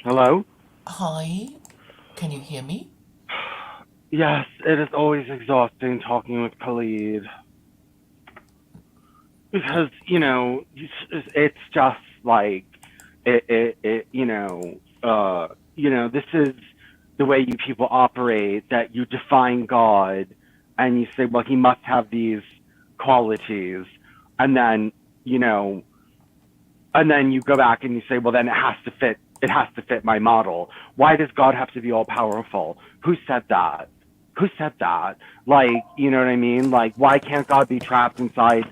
Hello? Hi, can you hear me? Yes, it is always exhausting talking with Khalid Uh, because, it's just like this is the way you people operate, that you define God and you say, well, he must have these qualities, and then, you know, and then you go back and you say, well, then it has to fit my model. Why does God have to be all powerful? Who said that? Who said that? Like, you know what I mean? Like, why can't God be trapped inside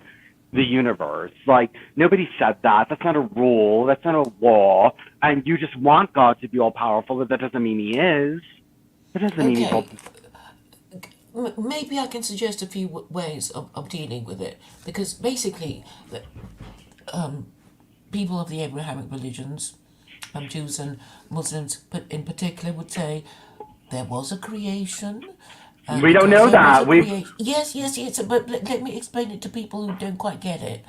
the universe? Like, nobody said that. That's not a rule. That's not a law. And you just want God to be all powerful, but that doesn't mean he is. That doesn't mean he's all. okay, maybe I can suggest a few ways of dealing with it because basically, people of the Abrahamic religions, Jews and Muslims, but in particular, would say there was a creation, and We don't because know there was that. a We've. creation, yes, but let me explain it to people who don't quite get it.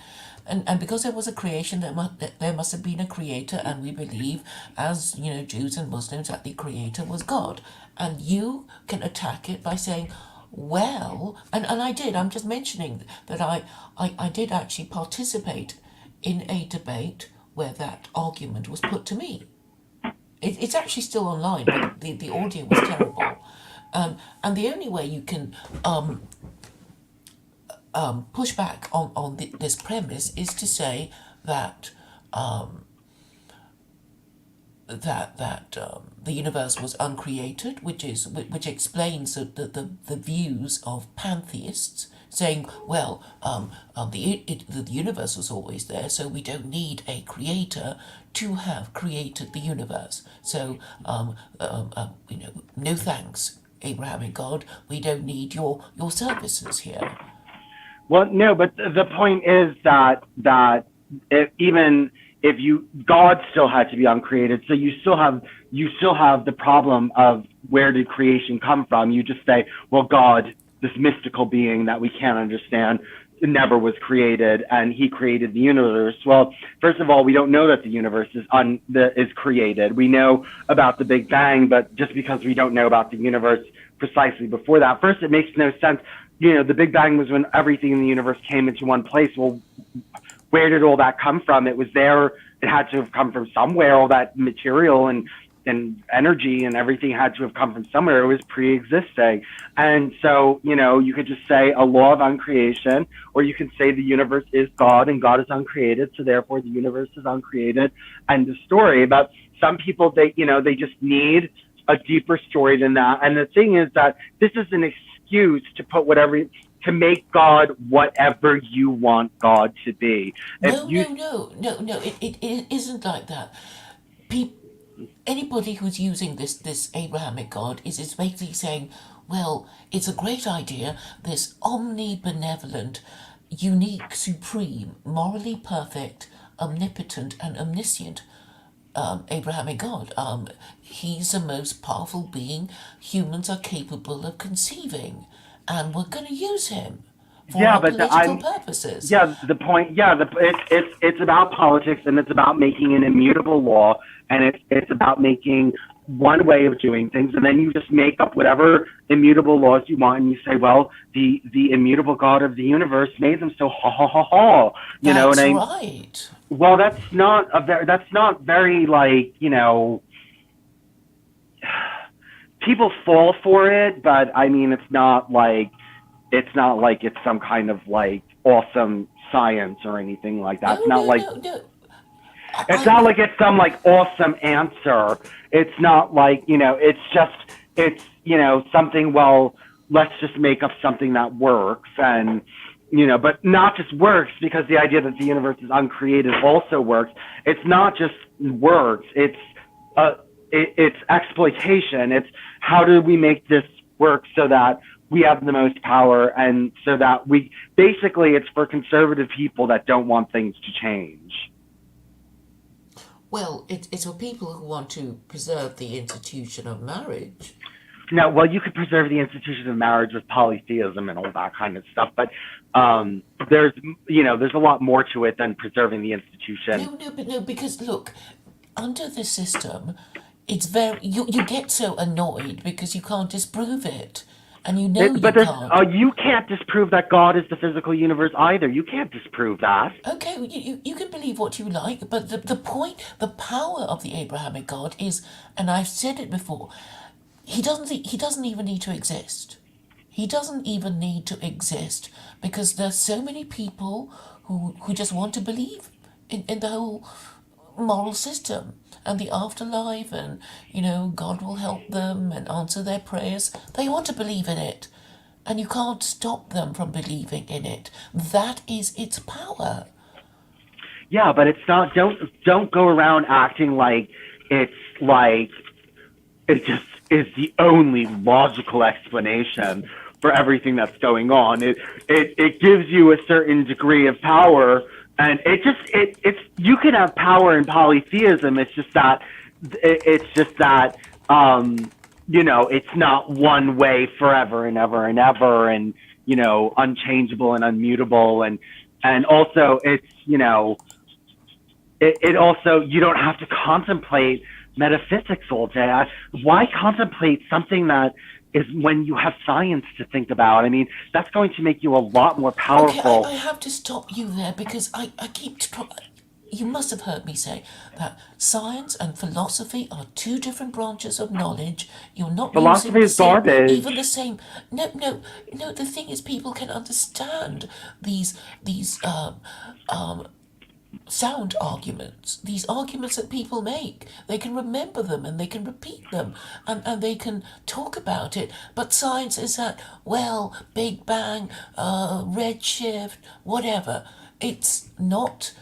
And because there was a creation, there must have been a creator, and we believe, as you know, Jews and Muslims, that the creator was God. And you can attack it by saying, well, and I did, I'm just mentioning that I did actually participate in a debate where that argument was put to me. It's actually still online, but the audio was terrible. And the only way you can push back on this premise is to say that the universe was uncreated, which explains the views of pantheists, saying, well, the universe was always there, so we don't need a creator to have created the universe. So, no thanks, Abrahamic God, we don't need your services here. Well, no, but the point is even if you God still had to be uncreated, so you still have the problem of where did creation come from? You just say, well, God, this mystical being that we can't understand, never was created, and He created the universe. Well, first of all, we don't know that the universe is created. We know about the Big Bang, but just because we don't know about the universe precisely before that, first, it makes no sense. The Big Bang was when everything in the universe came into one place. Well, where did all that come from? It was there. It had to have come from somewhere. All that material and energy and everything had to have come from somewhere. It was pre-existing. And so, you could just say a law of uncreation, or you can say the universe is God and God is uncreated, so therefore the universe is uncreated. End of story. But some people, they just need a deeper story than that. And the thing is that this is an excuse to make God whatever you want God to be. If No, you no, no, no, no. It isn't like that. Pe- Anybody who's using this Abrahamic God is basically saying, well, it's a great idea. This omnibenevolent, unique, supreme, morally perfect, omnipotent, and omniscient Abrahamic God. He's the most powerful being humans are capable of conceiving, and we're going to use him for yeah, our but political purposes. the point, it's about politics, and it's about making an immutable law, and it's about making one way of doing things, and then you just make up whatever immutable laws you want, and you say, well, the immutable God of the universe made them, so ha ha ha ha. And That's I right. well, that's not very, like, people fall for it, but I mean, it's some kind of like awesome science or anything like that. No, no, no, no. It's I'm not like it's some like awesome answer. It's not like, it's something, well, let's just make up something that works, and but not just works, because the idea that the universe is uncreated also works. It's not just works. Uh it's exploitation. It's how do we make this work so that we have the most power, and so that we basically, it's for conservative people that don't want things to change. well. It's for people who want to preserve the institution of marriage. No, well, you could preserve the institution of marriage with polytheism and all that kind of stuff, but there's there's a lot more to it than preserving the institution. No, no, but no, because look, under the system, it's very you get so annoyed because you can't disprove it, and you know you But there's, can't. you can't disprove that God is the physical universe either. You can't disprove that. Okay, you can believe what you like, but the point, the power of the Abrahamic God is, and I've said it before, he doesn't even need to exist. He doesn't even need to exist because there's so many people who just want to believe in the whole moral system and the afterlife, and God will help them and answer their prayers. They want to believe in it, and you can't stop them from believing in it. That is its power. Yeah, but it's not. Don't go around acting it's like it just is the only logical explanation for everything that's going on. It gives you a certain degree of power, and it's you can have power in polytheism. It's just that it's not one way forever and ever and ever, and unchangeable and unmutable, and also it also, you don't have to contemplate metaphysics all day. Why contemplate something that is when you have science to think about? I mean, that's going to make you a lot more Okay, I powerful. have to stop you there because I keep. You must have heard me say that science and philosophy are two different branches of knowledge. You're not using Philosophy the is same, even garbage. the same. No, no, no. The thing is, people can understand these sound arguments, these arguments that people make. They can remember them and they can repeat them, and they can talk about it. But science is that, well, Big Bang, redshift, whatever. It's not.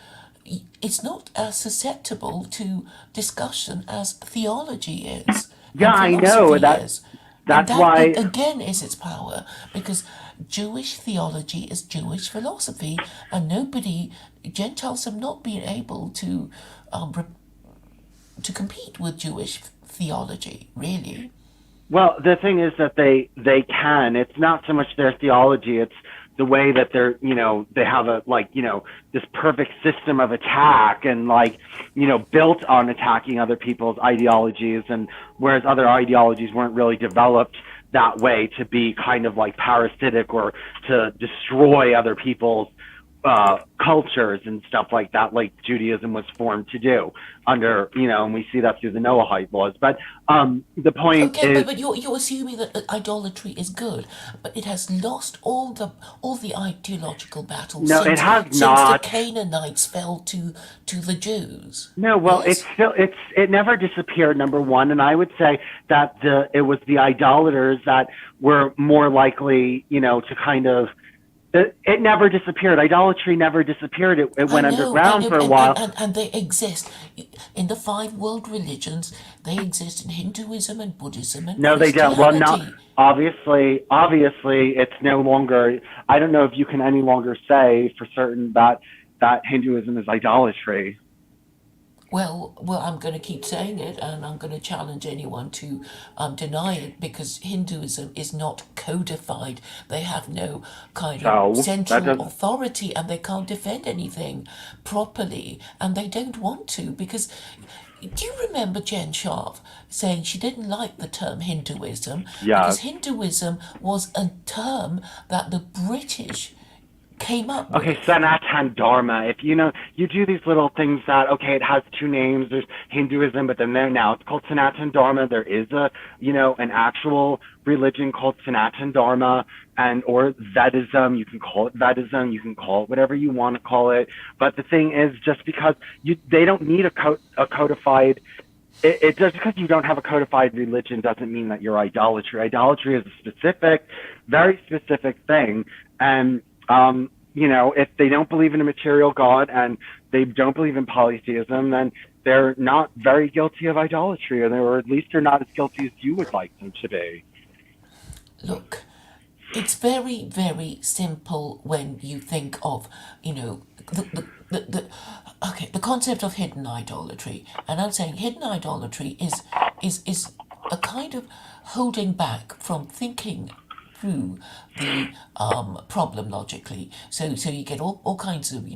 It's not as susceptible to discussion as theology is Yeah, and I know philosophy that. is. And That's that why. again is its power because Jewish theology is Jewish philosophy, and nobody, Gentiles have not been able to compete with Jewish theology, really. Well, the thing is that they can. It's not so much their theology. It's the way that they have this perfect system of attack, and built on attacking other people's ideologies, and whereas other ideologies weren't really developed that way to be kind of like parasitic or to destroy other people's cultures and stuff like that, like Judaism was formed to do under, and we see that through the Noahide laws. But the point Okay, is, but you're assuming that idolatry is good, but it has lost all the ideological battles no, it has since the not. Canaanites fell to the Jews. No, well, Yes? it never disappeared. Number one, and I would say that it was the idolaters that were more likely, to kind of. It never disappeared. Idolatry never disappeared. It I went know, I underground know, for a while. and they exist in the five world religions. They exist in Hinduism and Buddhism and No, they don't. Well, not Christianity. obviously. Obviously, it's no longer. I don't know if you can any longer say for certain that Hinduism is idolatry. Well, I'm going to keep saying it, and I'm going to challenge anyone to deny it because Hinduism is not codified. They have no kind of So that central does. authority, and they can't defend anything properly, and they don't want to because. Do you remember Jen Sharp saying she didn't like the term Hinduism Yes. because Hinduism was a term that the British came up Okay, with? Sanatan Dharma. If you do these little things that, okay, it has two names. There's Hinduism, but then now it's called Sanatan Dharma. There is an actual religion called Sanatan Dharma, and or Vedism. You can call it Vedism. You can call it whatever you want to call it. But the thing is, just because they don't need a codified. It just because you don't have a codified religion doesn't mean that you're idolatry. Idolatry is a specific, very specific thing, and if they don't believe in a material God and they don't believe in polytheism, then they're not very guilty of idolatry, or at least they're not as guilty as you would like them to be. Look, it's very, very simple when you think of, the okay, the concept of hidden idolatry. And I'm saying hidden idolatry is a kind of holding back from thinking through the problem logically. So you get all kinds of,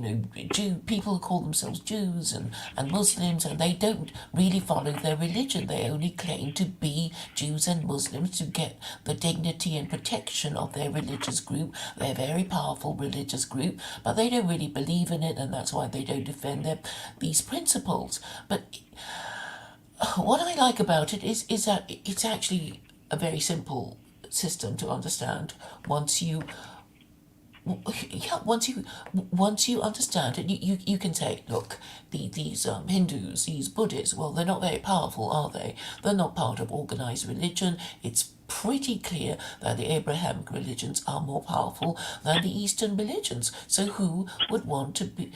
people who call themselves Jews and Muslims, and they don't really follow their religion. They only claim to be Jews and Muslims to get the dignity and protection of their religious group, their very powerful religious group, but they don't really believe in it, and that's why they don't defend these principles. But what I like about it is that it's actually a very simple system to understand once you once you understand it. You can say, look, these Hindus, these Buddhists, well, they're not very powerful, are they? They're not part of organized religion. It's pretty clear that the Abrahamic religions are more powerful than the Eastern religions. So who would want to be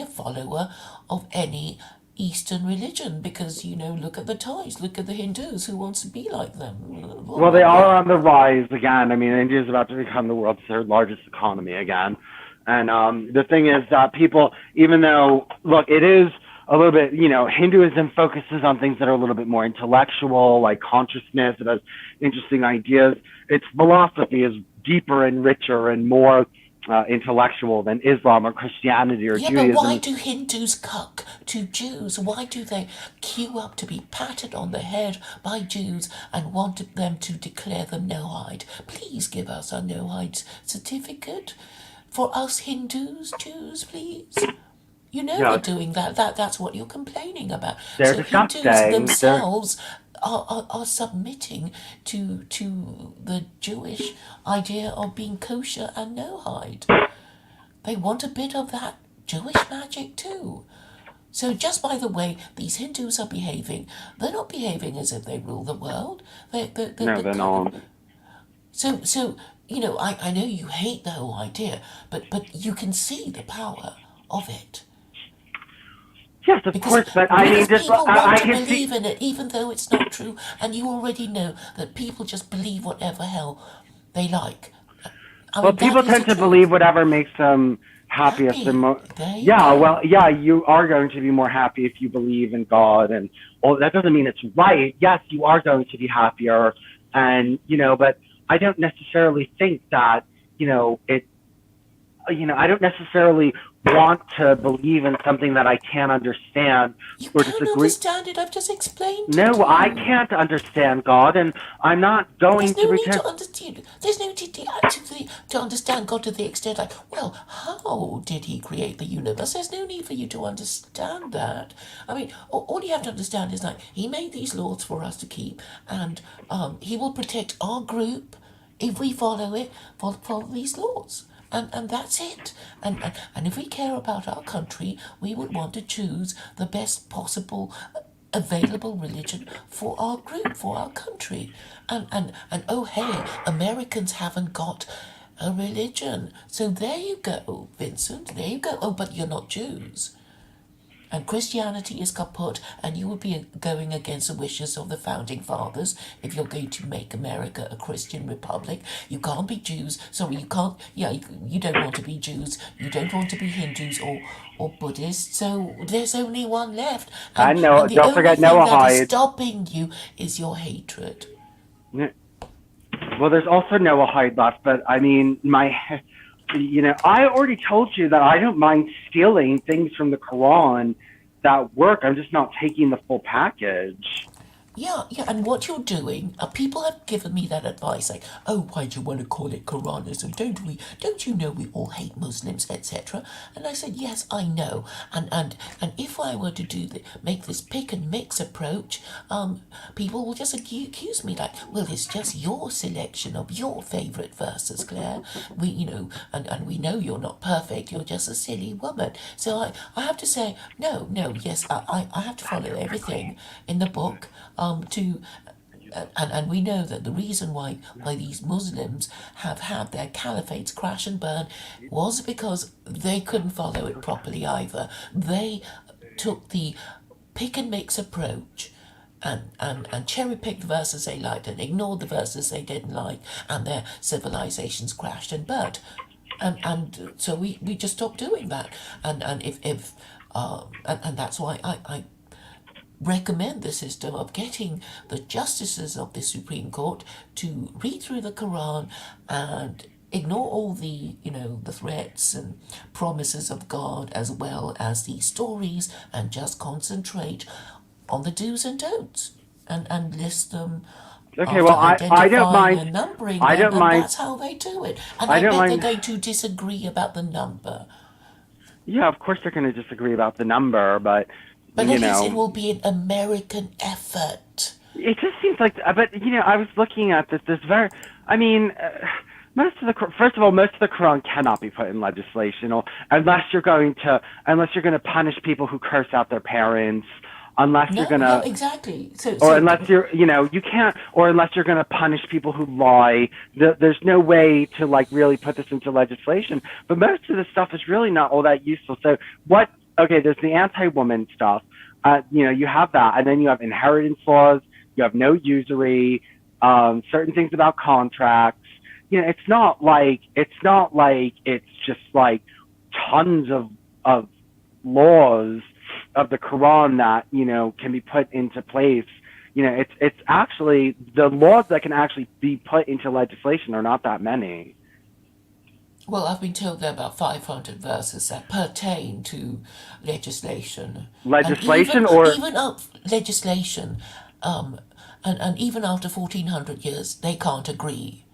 a follower of any Eastern religion? Because, look at the Thais, look at the Hindus. Who wants to be like them? Well, they are on the rise again. I mean, India is about to become the world's third largest economy again. And the thing is that people, even though, look, it is a little bit, Hinduism focuses on things that are a little bit more intellectual, like consciousness. It has interesting ideas. Its philosophy is deeper and richer and more intellectual than Islam or Christianity or Yeah, Judaism. but why do Hindus cuck to Jews? Why do they queue up to be patted on the head by Jews and want them to declare them no-hide? Please give us a no-hide certificate for us Hindus, Jews, please. They're doing that. That's what you're complaining about. They're So disgusting. Hindus themselves are submitting to the Jewish idea of being kosher and no hide. They want a bit of that Jewish magic too. So just by the way these Hindus are behaving, they're not behaving as if they rule the world. No, they're not. So I know you hate the whole idea, but you can see the power of it. Yes, of course, but I mean, just people I want to can believe see. in it, even though it's not true, and you already know that people just believe whatever hell they like. I Well, mean, that people is the tend to truth. believe whatever makes them happiest and Happy. most. There you Yeah, go. well, yeah, you are going to be more happy if you believe in God, and well, that doesn't mean it's right. Yes, you are going to be happier, and but I don't necessarily think that it. I don't necessarily want to believe in something that I can't understand You or can't disagree. understand it. I've just explained it to No, I you. can't understand God, and I'm not going There's to no need pretend. to understand. There's no need to understand God to the extent like, well, how did He create the universe? There's no need for you to understand that. I mean, all you have to understand is like He made these laws for us to keep, and He will protect our group if we follow it, follow these laws. And that's it. And if we care about our country, we would want to choose the best possible available religion for our group, for our country. And oh hey, Americans haven't got a religion. So there you go, Vincent. There you go. Oh, but you're not Jews. And Christianity is kaput, and you would be going against the wishes of the founding fathers if you're going to make America a Christian republic. You can't be Jews. Sorry, you can't. Yeah, you don't want to be Jews. You don't want to be Hindus or Buddhists. So there's only one left, And no, and the don't only forget thing that is Noahide. stopping you is your hatred. Well, there's also Noahide left, but I mean, I already told you that I don't mind stealing things from the Quran that work. I'm just not taking the full package. Yeah, and what you're doing, people have given me that advice, like, oh, why do you want to call it Quranism? Don't you know we all hate Muslims, etc.? And I said, yes, I know. And if I were to make this pick and mix approach, people will just accuse me like, well, it's just your selection of your favourite verses, Claire. And we know you're not perfect, you're just a silly woman. So I have to say, no, yes, I have to follow everything in the book. And we know that the reason why these Muslims have had their caliphates crash and burn was because they couldn't follow it properly either. They took the pick and mix approach and cherry picked the verses they liked and ignored the verses they didn't like, and their civilizations crashed and burnt. And so we just stopped doing that. And if and that's why I recommend the system of getting the justices of the Supreme Court to read through the Quran and ignore all the, the threats and promises of God, as well as the stories, and just concentrate on the do's and don'ts, and list them Okay, after well, I don't identifying mind. and numbering I them, don't and mind. that's how they do it. And I I don't bet they're mind. going to disagree about the number. Yeah, of course they're going to disagree about the number, but But you at least it know, will be an American effort. it just seems like. But I was looking at this. This very. I mean, first of all, most of the Quran cannot be put in legislation, or unless you're going to punish people who curse out their parents, unless you're No, going no, to exactly. So, or so unless you're you can't, or unless you're going to punish people who lie. There's no way to like really put this into legislation, but most of the stuff is really not all that useful. So what, okay, there's the anti-woman stuff, you have that, and then you have inheritance laws, you have no usury, certain things about contracts. It's just like tons of laws of the Quran that can be put into place. It's actually the laws that can actually be put into legislation are not that many. well, I've been told there are about 500 verses that pertain to legislation, and Legislation even or even up legislation, um, and even after 1400 years, they can't agree,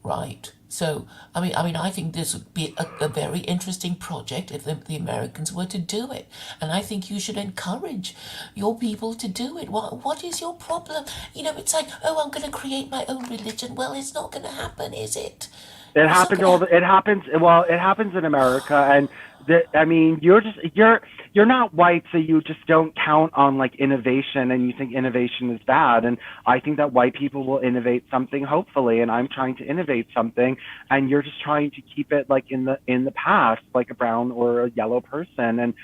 right? So, I think this would be a very interesting project if the Americans were to do it, and I think you should encourage your people to do it. What is your problem? It's like, oh, I'm going to create my own religion. Well, it's not going to happen, is it? it It's not happens going to all happen. the, it happens well it happens in America, and I mean, you're not white, so you just don't count on like innovation, and you think innovation is bad. And I think that white people will innovate something, hopefully, and I'm trying to innovate something, and you're just trying to keep it like in the past, like a brown or a yellow person, and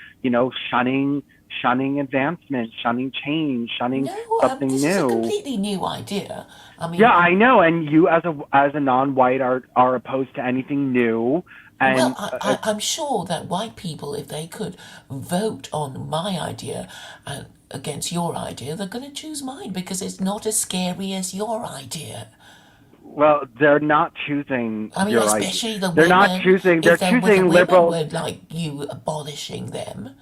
shunning advancement, shunning change, shunning No, something this is a new. completely new idea. I Yeah, mean, I know, and you as a non-white are opposed to anything new, well, and I'm sure that white people, if they could vote on my idea and against your idea, they're going to choose mine because it's not as scary as your idea. well, they're not choosing I mean, your idea. especially the They're not women. choosing. They're If the choosing women liberal. were like you abolishing them,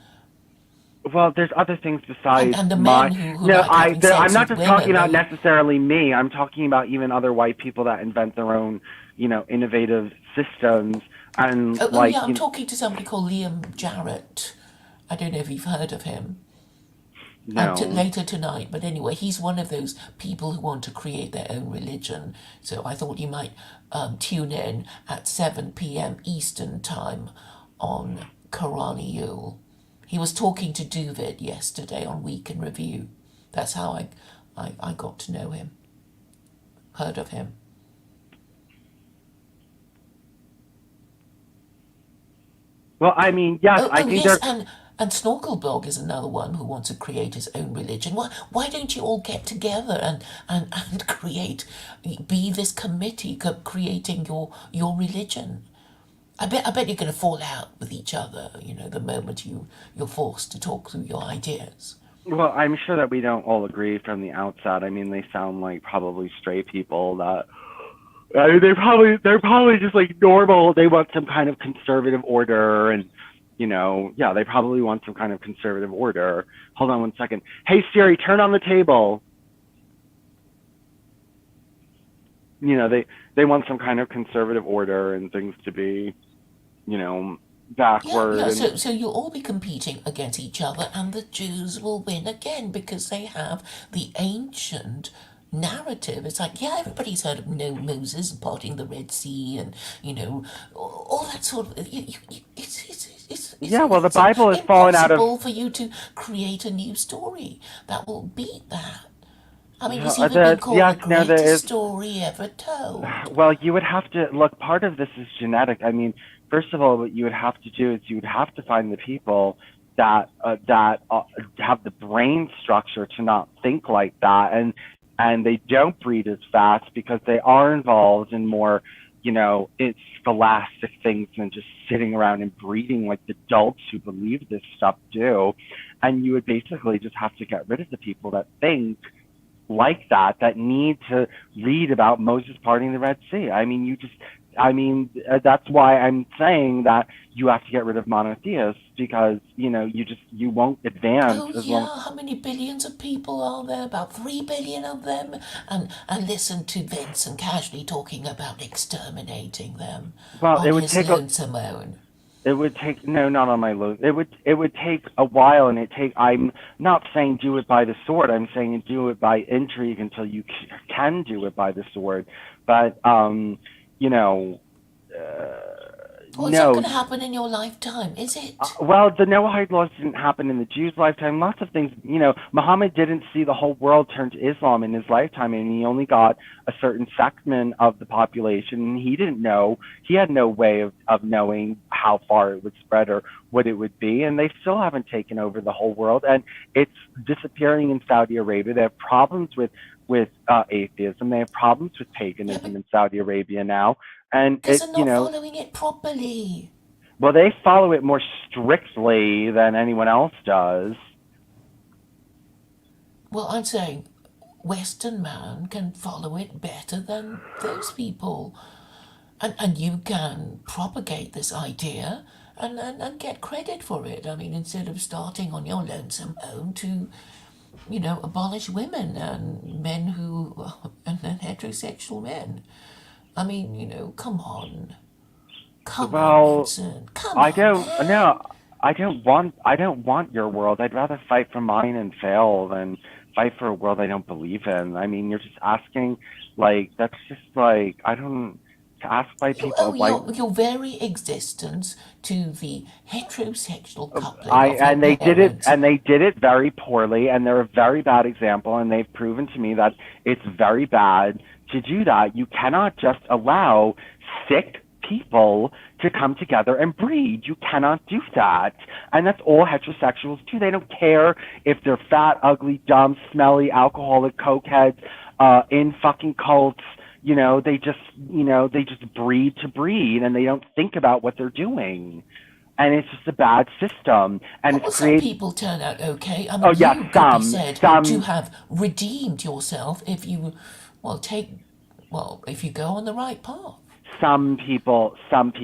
Well, there's other things and, besides and the my. men who No, like having I'm sex not with just talking women, about they. necessarily me. I'm talking about even other white people that invent their own, innovative systems, and Oh, like, yeah, I'm talking to somebody called Liam Jarrett. I don't know if you've heard of him. no. Later tonight. But anyway, he's one of those people who want to create their own religion. So I thought you might tune in at 7 p.m. Eastern Time on Quraniul. He was talking to Duvid yesterday on Week in Review. That's how I got to know him, heard of him. Well, I mean, yes, Oh, I oh think yes, they're. and Snorkelblog is another one who wants to create his own religion. Why don't you all get together and create, be this committee creating your religion? I bet you're going to fall out with each other. The moment you're forced to talk through your ideas. Well, I'm sure that we don't all agree from the outside. I mean, they sound like probably straight people that. I mean, they're probably just like normal. They want some kind of conservative order, and yeah, they probably want some kind of conservative order. Hold on one second. Hey Siri, turn on the table. They want some kind of conservative order and things to be, you know, Yeah, backward yeah. and So you'll all be competing against each other, and the Jews will win again because they have the ancient narrative. It's like, yeah, everybody's heard of Moses parting the Red Sea, and all that sort of. yeah. Well, the It's Bible has fallen out of. impossible for you to create a new story that will beat that. I mean, it's Well, even been called yes, the no, there greatest is. story ever told. Well, you would have to look. Part of this is genetic. I mean, first of all, what you would have to do is you would have to find the people that have the brain structure to not think like that, and they don't breed as fast because they are involved in more, it's scholastic things than just sitting around and breeding like the adults who believe this stuff do. And you would basically just have to get rid of the people that think like that need to read about Moses parting the Red Sea. That's why I'm saying that you have to get rid of monotheists because, you won't advance Oh as long. yeah, how many billions of people are there? About 3 billion of them. And listen to Vincent casually talking about exterminating them Well, on his lonesome own. it would take no, not on my load. It would take a while, and I'm not saying do it by the sword. I'm saying do it by intrigue until you can do it by the sword. But you know, Well, it's not no. going to happen in your lifetime, is it? Well, the Noahide laws didn't happen in the Jews' lifetime. Lots of things, Muhammad didn't see the whole world turn to Islam in his lifetime, and he only got a certain segment of the population. And he didn't know, he had no way of knowing how far it would spread or what it would be. And they still haven't taken over the whole world. And it's disappearing in Saudi Arabia. They have problems with atheism. They have problems with Yeah, paganism but in Saudi Arabia now. And because they're not following it properly. well, they follow it more strictly than anyone else does. Well, I'm saying Western man can follow it better than those people. And you can propagate this idea and get credit for it. I mean, instead of starting on your lonesome own to, abolish women and men who, and heterosexual men. I mean, come on. Come on, Well, Vincent. Come I on, don't no, man. I don't want your world. I'd rather fight for mine and fail than fight for a world I don't believe in. I mean, you're just asking like that's just like I don't to ask by You people owe like your very existence to the heterosexual coupling I of your parents. and they did it very poorly, and they're a very bad example, and they've proven to me that it's very bad to do that. You cannot just allow sick people to come together and breed. You cannot do that. And that's all heterosexuals do. They don't care if they're fat, ugly, dumb, smelly, alcoholic, cokeheads, in fucking cults. They just breed to breed, and they don't think about what they're doing, and it's just a bad system, and it's Well, some create. people turn out okay. I Oh mean, yeah, you could be some said to some have redeemed yourself if you, well, if you go on the right path. some people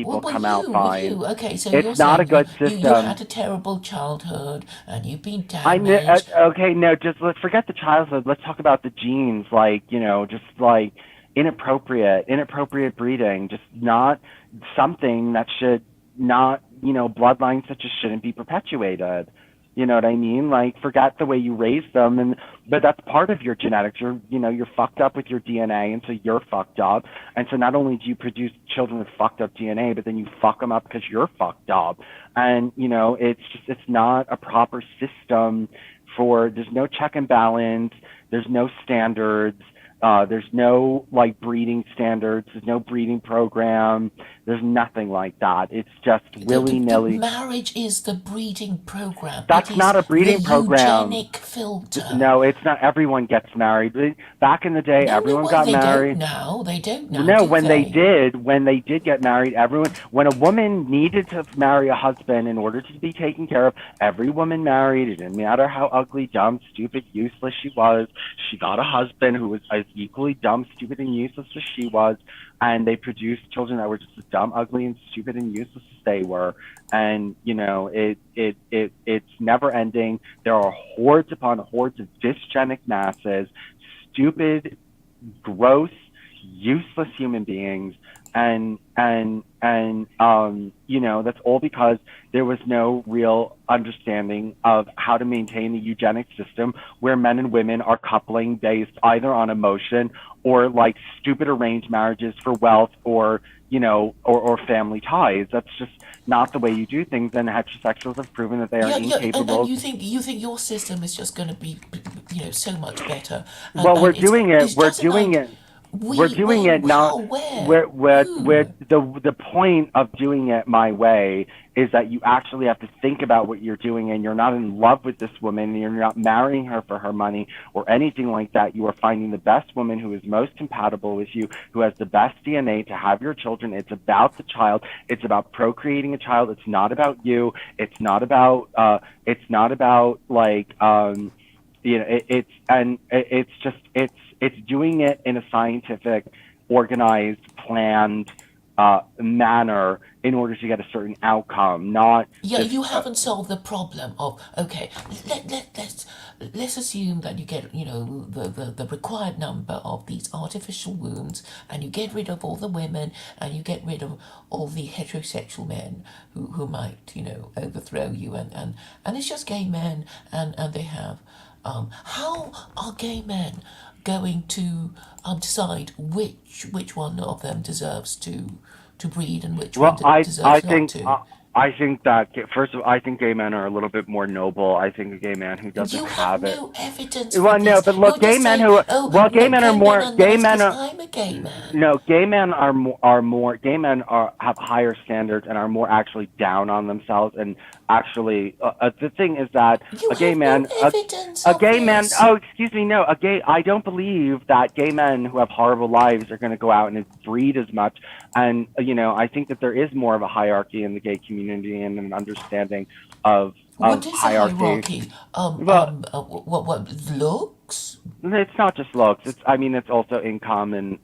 Well, come out fine. okay. So you're It's not a saying you, good you you system. had a terrible childhood and you've been damaged. Okay, no, just let's forget the childhood. Let's talk about the genes, like just like inappropriate breeding, just not something that should not bloodlines such as shouldn't be perpetuated. You know what I mean? Like forget the way you raise them, and but that's part of your genetics. You're fucked up with your DNA, and so you're fucked up. And so not only do you produce children with fucked up DNA, but then you fuck them up because you're fucked up. And it's not a proper system for. There's no check and balance. There's no standards. There's no like breeding standards. There's no breeding program. There's nothing like that. It's just willy nilly. Marriage is the breeding program. It That's is not a the breeding program. eugenic filter. No, it's not. Everyone gets married. Back in the day, No, no, everyone well, got they don't married. now. They don't now, No, do they? when they did get married, when a woman needed to marry a husband in order to be taken care of, every woman married. It didn't matter how ugly, dumb, stupid, useless she was. She got a husband who was as equally dumb, stupid, and useless as she was, and they produced children that were just as dumb, ugly, and stupid and useless as they were. And it's never ending. There are hordes upon hordes of dysgenic masses, stupid, gross, useless human beings, and that's all because there was no real understanding of how to maintain the eugenic system where men and women are coupling based either on emotion or like stupid arranged marriages for wealth or family ties. That's just not the way you do things, and heterosexuals have proven that they are Yeah, yeah, and incapable. you think your system is just going to be, so much better, Well, we're and doing it. it We're doesn't doing like it. We're We, doing when, it now. how, where, Where who? the point of doing it my way is that you actually have to think about what you're doing, and you're not in love with this woman, and you're not marrying her for her money or anything like that. You are finding the best woman who is most compatible with you, who has the best DNA to have your children. It's about the child. It's about procreating a child. It's not about you. It's not about like it's just it's doing it in a scientific, organized, planned manner in order to get a certain outcome, not Yeah, just you haven't solved the problem of, okay, let's assume that you get, the required number of these artificial wombs, and you get rid of all the women, and you get rid of all the heterosexual men who might, overthrow you, and it's just gay men, and they have, how are gay men going to decide which one of them deserves to breed and which one Well, I deserves not think to? I think that first of all, I think gay men are a little bit more noble. I think a gay man who doesn't You have have it. no evidence for Well, no, this. but look, You're gay just men saying, who oh, well, gay no, men are gay men more are gay nice men because are I'm a gay man. no, gay men are more gay men are have higher standards and are more actually down on themselves and actually the thing is that You a gay have no man evidence a of gay man this. oh excuse me no a gay I don't believe that gay men who have horrible lives are going to go out and breed as much and I think that there is more of a hierarchy in the gay community and an understanding of What is a hierarchy. hierarchy? Well, What looks? it's not just looks. I mean, it's also income and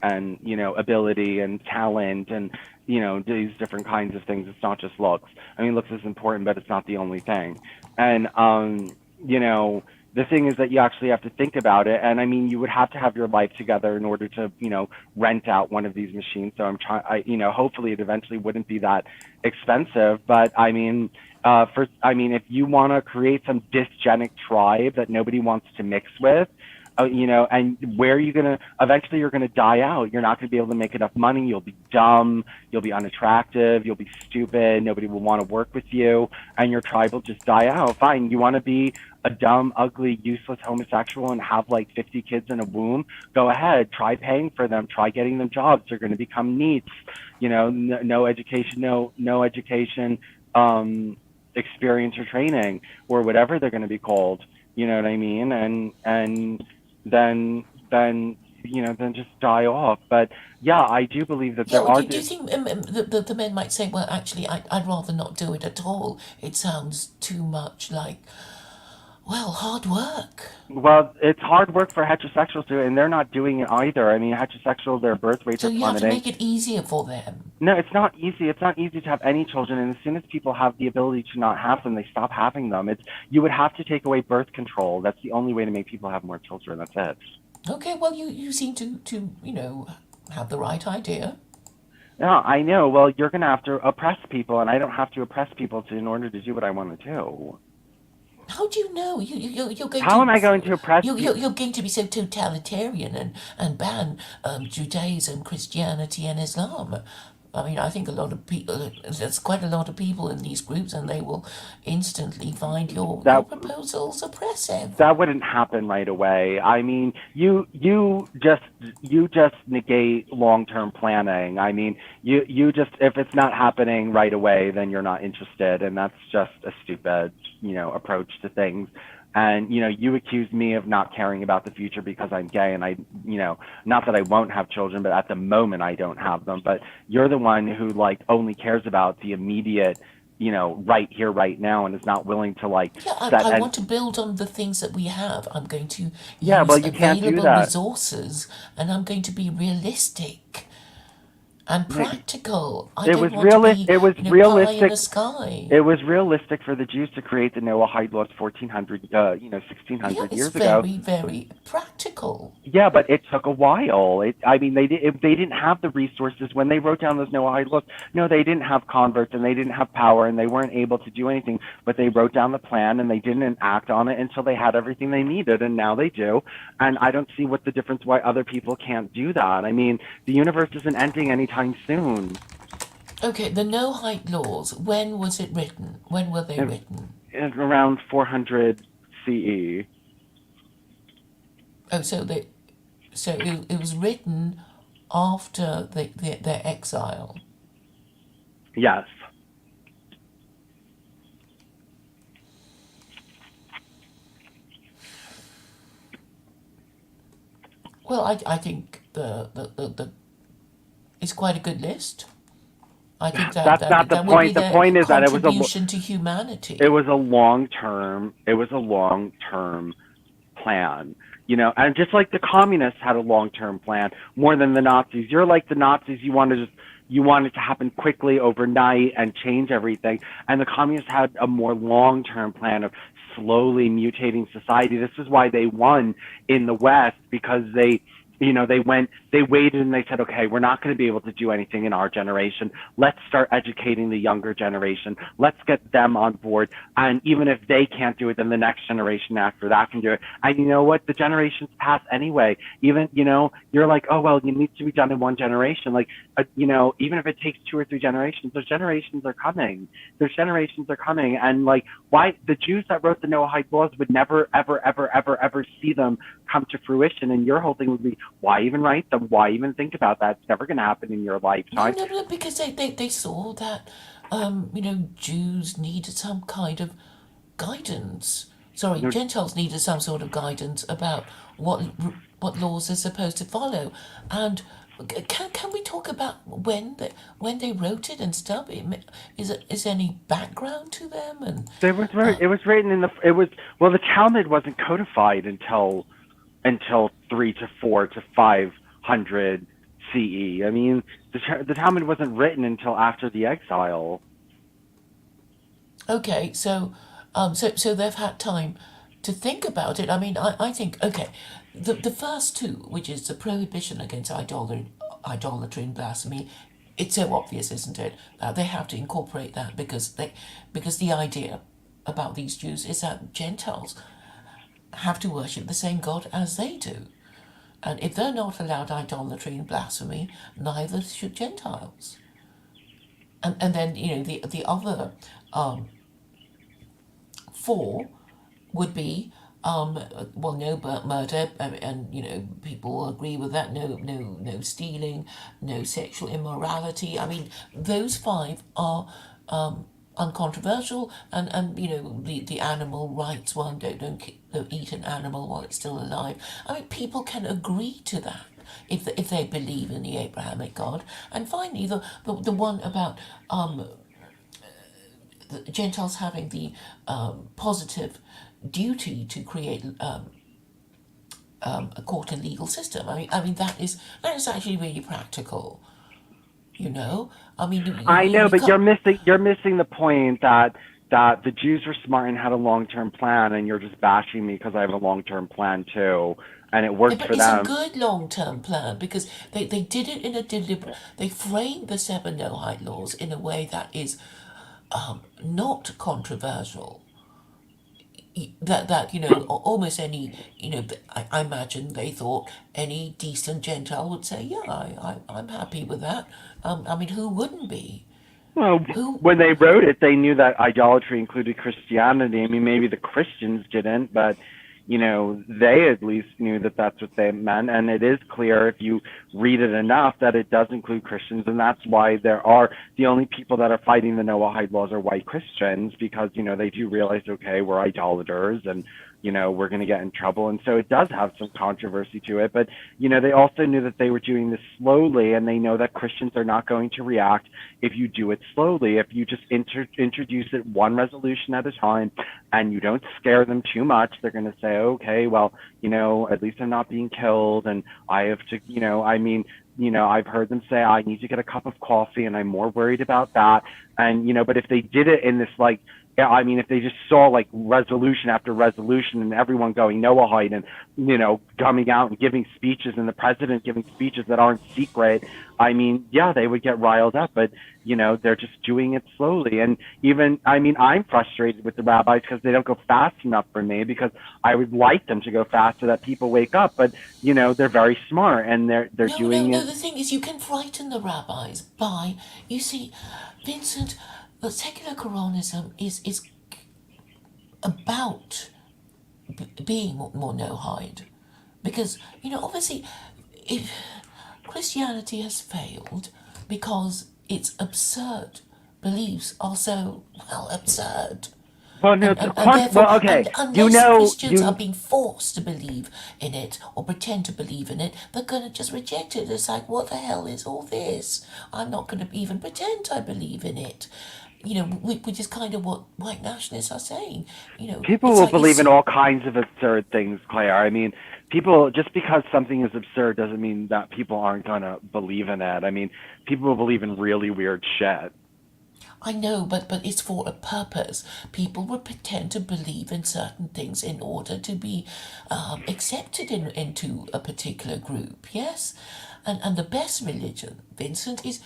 ability and talent and these different kinds of things. It's not just looks. I mean, looks is important, but it's not the only thing. And you know, the thing is that you actually have to think about it. And I mean, you would have to have your life together in order to rent out one of these machines. So I'm trying. Hopefully, it eventually wouldn't be that expensive. But I mean, if you want to create some dysgenic tribe that nobody wants to mix with, and where are you gonna? Eventually, you're gonna die out. You're not gonna be able to make enough money. You'll be dumb. You'll be unattractive. You'll be stupid. Nobody will want to work with you, and your tribe will just die out. Fine. You want to be a dumb, ugly, useless homosexual and have like 50 kids in a womb? Go ahead. Try paying for them. Try getting them jobs. They're going to become neats. No education, no education, experience or training or whatever they're going to be called. You know what I mean? And then just die off. But yeah, I do believe that Yeah, there well, are. do you think the men might say, well, actually, I'd rather not do it at all. It sounds too much like, well, hard work. Well, it's hard work for heterosexuals too, and they're not doing it either. I mean, heterosexual, their birth rates So are you have to plummeting. make it easier for them. No, it's not easy. It's not easy to have any children, and as soon as people have the ability to not have them, they stop having them. You would have to take away birth control. That's the only way to make people have more children. That's it. Okay, well, you seem to have the right idea. Yeah, I know. Well, you're gonna have to oppress people, and I don't have to oppress people in order to do what I want to do. How do you know? You're going How am to I going to oppress people? you're going to be so totalitarian and ban Judaism, Christianity, and Islam. I mean, I think a lot of people. There's quite a lot of people in these groups, and they will instantly find your That proposals oppressive. that wouldn't happen right away. I mean, you just negate long-term planning. I mean, you just if it's not happening right away, then you're not interested, and that's just a stupid, approach to things. And you accuse me of not caring about the future because I'm gay, and not that I won't have children, but at the moment I don't have them. But you're the one who like only cares about the immediate, right here, right now, and is not willing to like Yeah, set I and want to build on the things that we have. I'm going to yeah, well, use you can't do available that. resources, and I'm going to be realistic and practical. I It don't was want to be, It was pie in realistic. the sky. It was realistic for the Jews to create the Noahide laws 1400, Yeah, 1600 it's years ago. very, very practical. Yeah, but it took a while. I mean, they didn't have the resources when they wrote down those Noahide laws. No, they didn't have converts and they didn't have power and they weren't able to do anything. But they wrote down the plan and they didn't act on it until they had everything they needed, and now they do. And I don't see what the difference why other people can't do that. I mean, the universe isn't ending anytime soon. Okay, the no height laws. When was it written? When were they It, written? it's around 400 CE. Oh, so it was written after their exile. Yes. Well, I think the it's quite a good list. I think That's not the that would be point. The their point is that contribution to it humanity. was a long term plan. And just like the communists had a long term plan, more than the Nazis. You're like the Nazis, you want it to happen quickly overnight and change everything. And the communists had a more long term plan of slowly mutating society. This is why they won in the West, because they waited and they said, okay, we're not going to be able to do anything in our generation. Let's start educating the younger generation. Let's get them on board. And even if they can't do it, then the next generation after that can do it. And you know what? The generations pass anyway. Even, you're like, oh, well, it needs to be done in one generation. Like, even if it takes 2 or 3 generations, those generations are coming. Those generations are coming. And like, why the Jews that wrote the Noahide laws would never, ever, ever, ever, ever see them come to fruition. And your whole thing would be, why even write them? Why even think about that? It's never going to happen in your No, lifetime. no, no, because they saw that, Jews needed some kind of guidance. Sorry, No, Gentiles needed some sort of guidance about what laws they're supposed to follow. And can we talk about when they wrote it and stuff? Is there any background to them? And it was written in the it was well the Talmud wasn't codified until 3 to 4 to 500 CE. I mean, the Talmud wasn't written until after the exile. okay, so they've had time to think about it. I mean, I think okay, the first two, which is the prohibition against idolatry and blasphemy, it's so obvious, isn't it? They have to incorporate that because the idea about these Jews is that Gentiles have to worship the same God as they do. And if they're not allowed idolatry and blasphemy, neither should Gentiles. And then, the other four would be well, no murder, and people agree with that. No stealing, no sexual immorality. I mean, those five are uncontroversial, and the animal rights one. Don't eat an animal while it's still alive. I mean, people can agree to that if they believe in the Abrahamic God. And finally, the one about the Gentiles having the positive duty to create a court and legal system. I mean that is actually really practical. I mean I know, you but can't. you're missing the point that the Jews were smart and had a long term plan, and you're just bashing me because I have a long term plan too, and it Yeah, worked but for it's a them. good long-term plan because they did it in a deliberate. They framed the seven Noahide laws in a way that is not controversial. That almost any I imagine they thought any decent Gentile would say, yeah, I'm happy with that. I mean, who wouldn't be? Well, Who when they wrote it, they knew that idolatry included Christianity. I mean, maybe the Christians didn't, but they at least knew that that's what they meant. And it is clear if you read it enough that it does include Christians, and that's why the only people that are fighting the Noahide laws are white Christians, because they do realize, okay, we're idolaters, and we're going to get in trouble. And so it does have some controversy to it. But they also knew that they were doing this slowly, and they know that Christians are not going to react if you do it slowly. If you just introduce it one resolution at a time, and you don't scare them too much, they're going to say, okay, well, at least I'm not being killed, and I have to, I mean, I've heard them say, I need to get a cup of coffee, and I'm more worried about that. And, but if they did it in this, like, yeah, I mean, if they just saw like resolution after resolution and everyone going Noahide and, coming out and giving speeches and the president giving speeches that aren't secret, I mean, yeah, they would get riled up, but, they're just doing it slowly. And even, I mean, I'm frustrated with the rabbis because they don't go fast enough for me, because I would like them to go fast so that people wake up, but, they're very smart, and they're No, no, doing no. it. The thing is, you can frighten the rabbis by, you see, Vincent, the secular Quranism is about being more no hide, because obviously, if Christianity has failed because its absurd beliefs are so, well, absurd. Well, no, And therefore, well, okay. and You unless know, Christians are being forced to believe in it or pretend to believe in it, they're going to just reject it. It's like, what the hell is all this? I'm not going to even pretend I believe in it. Which is kind of what white nationalists are saying. people It's will like believe in it's all kinds of absurd things, Claire. I mean, people, just because something is absurd doesn't mean that people aren't gonna believe in it. I mean, people will believe in really weird shit. I know, but it's for a purpose. People will pretend to believe in certain things in order to be accepted into a particular group. Yes, and the best religion, Vincent, is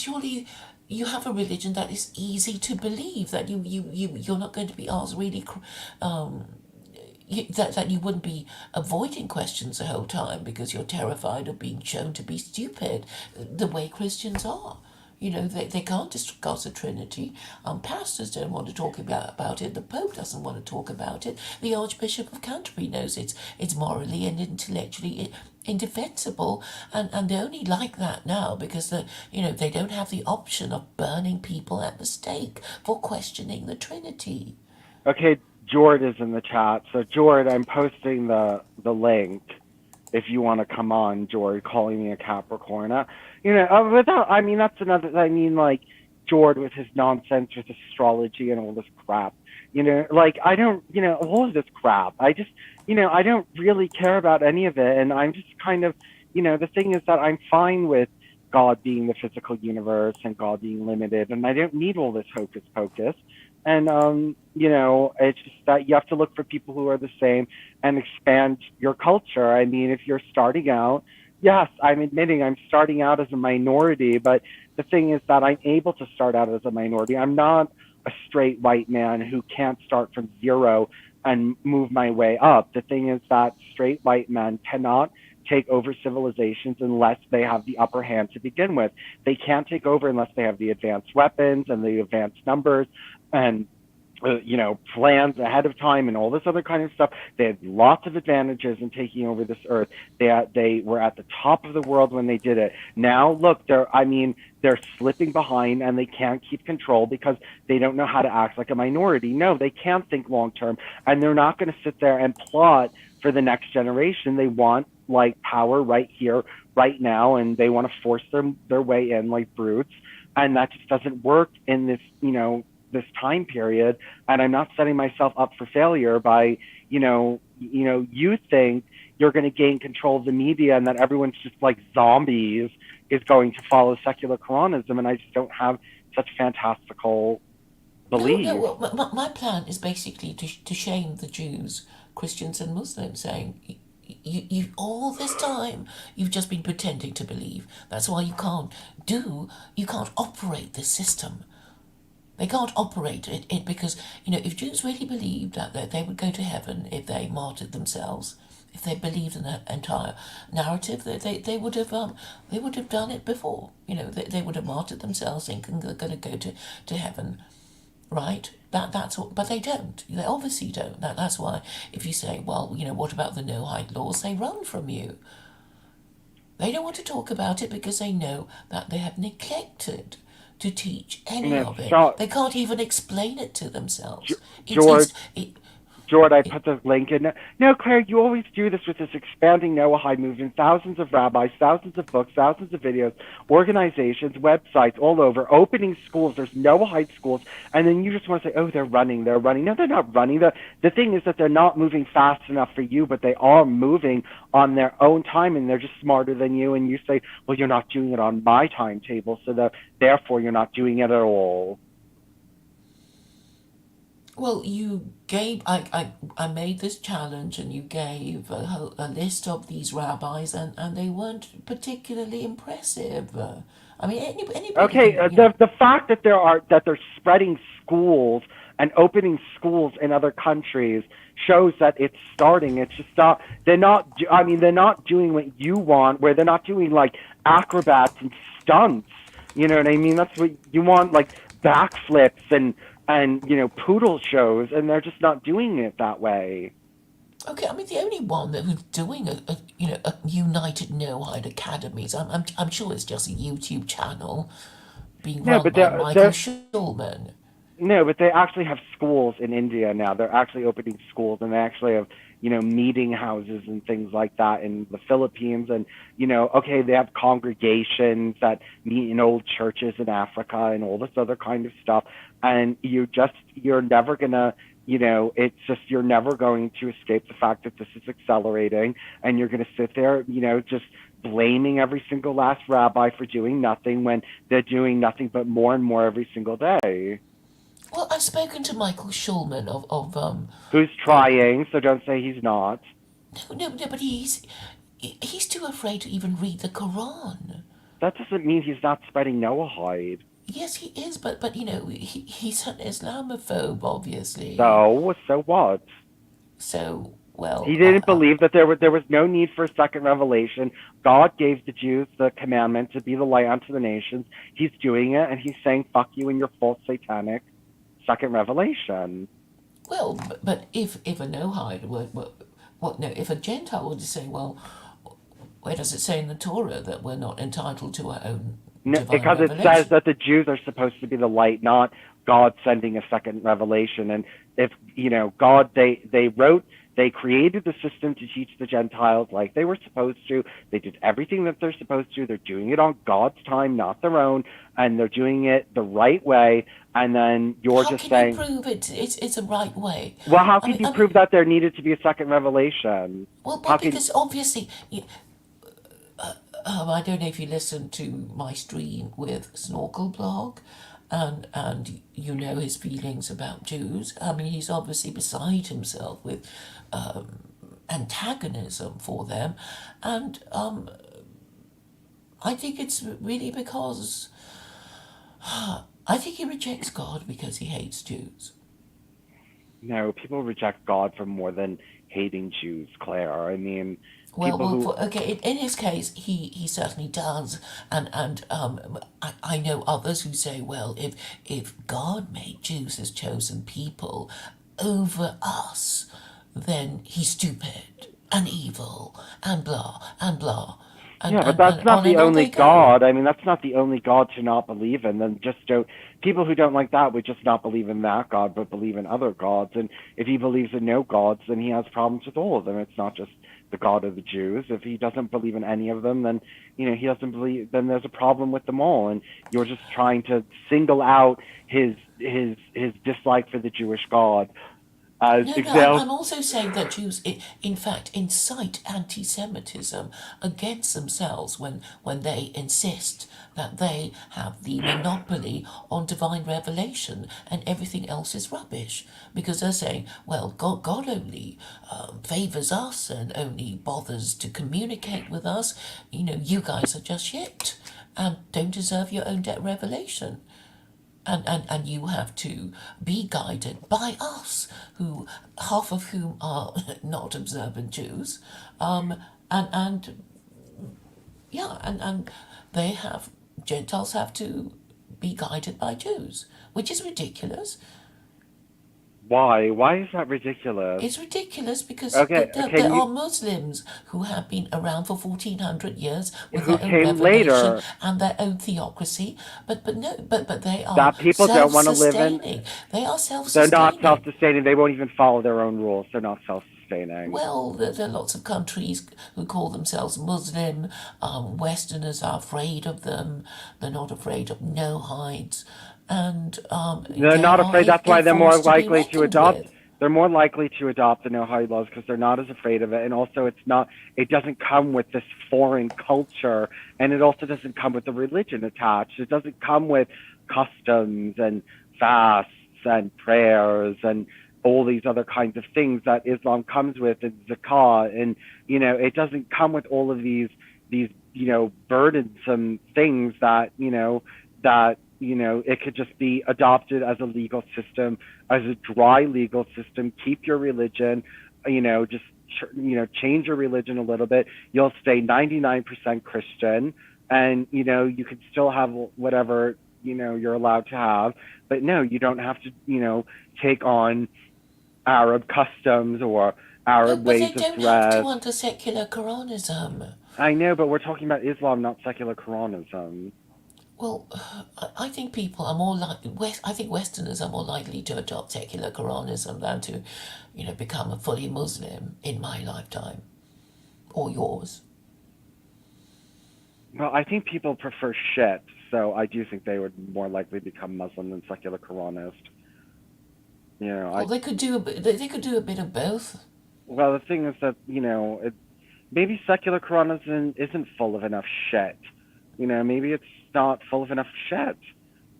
surely you have a religion that is easy to believe. That you're not going to be asked really. That you wouldn't be avoiding questions the whole time because you're terrified of being shown to be stupid, the way Christians are. They can't discuss the Trinity. Pastors don't want to talk about it. The Pope doesn't want to talk about it. The Archbishop of Canterbury knows it's morally and intellectually indefensible, and they're only like that now because they don't have the option of burning people at the stake for questioning the Trinity. Okay, Jord is in the chat. So Jord, I'm posting the link if you want to come on, Jord, calling me a Capricorn. Without, I mean, that's another. I mean, like Jord with his nonsense with astrology and all this crap. Like I don't, all of this crap. I just, I don't really care about any of it, and I'm just kind of, the thing is that I'm fine with God being the physical universe and God being limited, and I don't need all this hocus pocus. And it's just that you have to look for people who are the same and expand your culture. I mean, if you're starting out, yes, I'm admitting I'm starting out as a minority, but the thing is that I'm able to start out as a minority. I'm not a straight white man who can't start from zero and move my way up. The thing is that straight white men cannot take over civilizations unless they have the upper hand to begin with. They can't take over unless they have the advanced weapons and the advanced numbers and plans ahead of time and all this other kind of stuff. They had lots of advantages in taking over this earth. They were at the top of the world when they did it. Now look, they're slipping behind and they can't keep control because they don't know how to act like a minority. No, they can't think long term, and they're not going to sit there and plot for the next generation. They want like power right here, right now, and they want to force their way in like brutes, and that just doesn't work in this time period. And I'm not setting myself up for failure by you think you're going to gain control of the media and that everyone's just like zombies is going to follow secular Quranism, and I just don't have such fantastical No. beliefs. Well, my plan is basically to shame the Jews, Christians, and Muslims, saying you all this time you've just been pretending to believe. That's why you can't operate this system. They can't operate it because if Jews really believed that they would go to heaven if they martyred themselves, if they believed in the entire narrative, they would have done it before. They would have martyred themselves, thinking they're going to go to heaven, right? That's what, but they don't. They obviously don't. That's why if you say, well, what about the no hide laws? They run from you. They don't want to talk about it because they know that they have neglected to teach any of it. So They can't even explain it to themselves. George, It, I it, put the link in. No, Claire, you always do this with this expanding Noahide movement. Thousands of rabbis, thousands of books, thousands of videos, organizations, websites all over, opening schools. There's Noahide schools, and then you just want to say, "Oh, they're running. They're running." No, they're not running. The thing is that they're not moving fast enough for you, but they are moving on their own time, and they're just smarter than you. And you say, "Well, you're not doing it on my timetable, so therefore you're not doing it at all." well, you gave. I made this challenge, and you gave a list of these rabbis, and they weren't particularly impressive. I mean, anybody Okay, can. the fact that they're spreading schools and opening schools in other countries shows that it's starting. It's just not. They're not. I mean, they're not doing what you want. Where they're not doing like acrobats and stunts. You know what I mean? That's what you want, like backflips and poodle shows, and they're just not doing it that way. Okay, I mean the only one that who's doing a United No-Hide Academies. I'm sure it's just a YouTube channel being No, run but by Michael Schulman. they actually have schools in India now. They're actually opening schools, and they actually have, meeting houses and things like that in the Philippines. And, okay, they have congregations that meet in old churches in Africa and all this other kind of stuff. And you're never gonna, it's just, you're never going to escape the fact that this is accelerating, and you're going to sit there, just blaming every single last rabbi for doing nothing when they're doing nothing but more and more every single day. Well, I've spoken to Michael Schulman Who's the trying, so don't say he's not. no, but he's too afraid to even read the Quran. That doesn't mean he's not spreading Noahide. Yes, he is, but he's an Islamophobe, obviously. So what? So, well, He didn't believe that there was no need for a second revelation. God gave the Jews the commandment to be the light unto the nations. He's doing it, and he's saying, "Fuck you and your false satanic second revelation." but if a no-hide what no, if a Gentile were to say, well, where does it say in the Torah that we're not entitled to our own No, divine because it says revelation? that the Jews are supposed to be the light, not God sending a second revelation. And if God, they created the system to teach the Gentiles like they were supposed to. They did everything that they're supposed to. They're doing it on God's time, not their own, and they're doing it the right way. And then you're How just can you saying, prove it's a right way? well, how I could mean, you I mean, prove that there needed to be a second revelation? well, How could because obviously, I don't know if you listened to my stream with Snorkel Blog, and you know his feelings about Jews. I mean, he's obviously beside himself with antagonism for them, and I think it's really because I think he rejects God because he hates Jews. no, people reject God for more than hating Jews, Claire. I mean, people who Okay. In his case, he certainly does, and I know others who say, well, if God made Jews his chosen people over us, then he's stupid and evil and blah and blah, Yeah, but and that's not on the and on only they go. God. I mean, that's not the only God to not believe in. Then just don't. People who don't like that would just not believe in that God, but believe in other gods. And if he believes in no gods, then he has problems with all of them. It's not just the God of the Jews. If he doesn't believe in any of them, then he doesn't believe. Then there's a problem with them all. And you're just trying to single out his dislike for the Jewish God as No, no, example. I'm also saying that Jews, in fact, incite anti Semitism against themselves when they insist that they have the monopoly on divine revelation and everything else is rubbish. Because they're saying, well, God only favours us and only bothers to communicate with us. You guys are just shit and don't deserve your own revelation, and you have to be guided by us, who half of whom are not observant Jews, and yeah, and they have Gentiles have to be guided by Jews, which is ridiculous. Why? Why is that ridiculous? It's ridiculous because Okay, there can you? are Muslims who have been around for 1400 years with Who their own came revelation later? and their own theocracy, but no, but they are That people don't want to live in. self-sustaining. They are They're not self-sustaining. self-sustaining. They won't even follow their own rules. They're not self-sustaining. Well, there are lots of countries who call themselves Muslim. Westerners are afraid of them. They're not afraid of no hides, and They're they not are afraid. That's a why they're more force to be likely to reckoned adopt. with. They're more likely to adopt the no hide laws because they're not as afraid of it, and also it's not. It doesn't come with this foreign culture, and it also doesn't come with the religion attached. It doesn't come with customs and fasts and prayers and all these other kinds of things that Islam comes with, and zakah, and it doesn't come with all of these burdensome things that it could just be adopted as a legal system, as a dry legal system. Keep your religion, just change your religion a little bit. You'll stay 99% Christian, and you can still have whatever you're allowed to have. But no, you don't have to take on Arab customs or our But ways they of don't have to dress. under secular Quranism. I know, but we're talking about Islam, not secular Quranism. Well, I think people are more like I think Westerners are more likely to adopt secular Quranism than to, become a fully Muslim in my lifetime or yours. Well, I think people prefer shit, so I do think they would more likely become Muslim than secular Quranist. You know, Well, I they could do a bit. They could do a bit of both. well, the thing is that maybe secular Quranism isn't full of enough shit. Maybe it's not full of enough shit,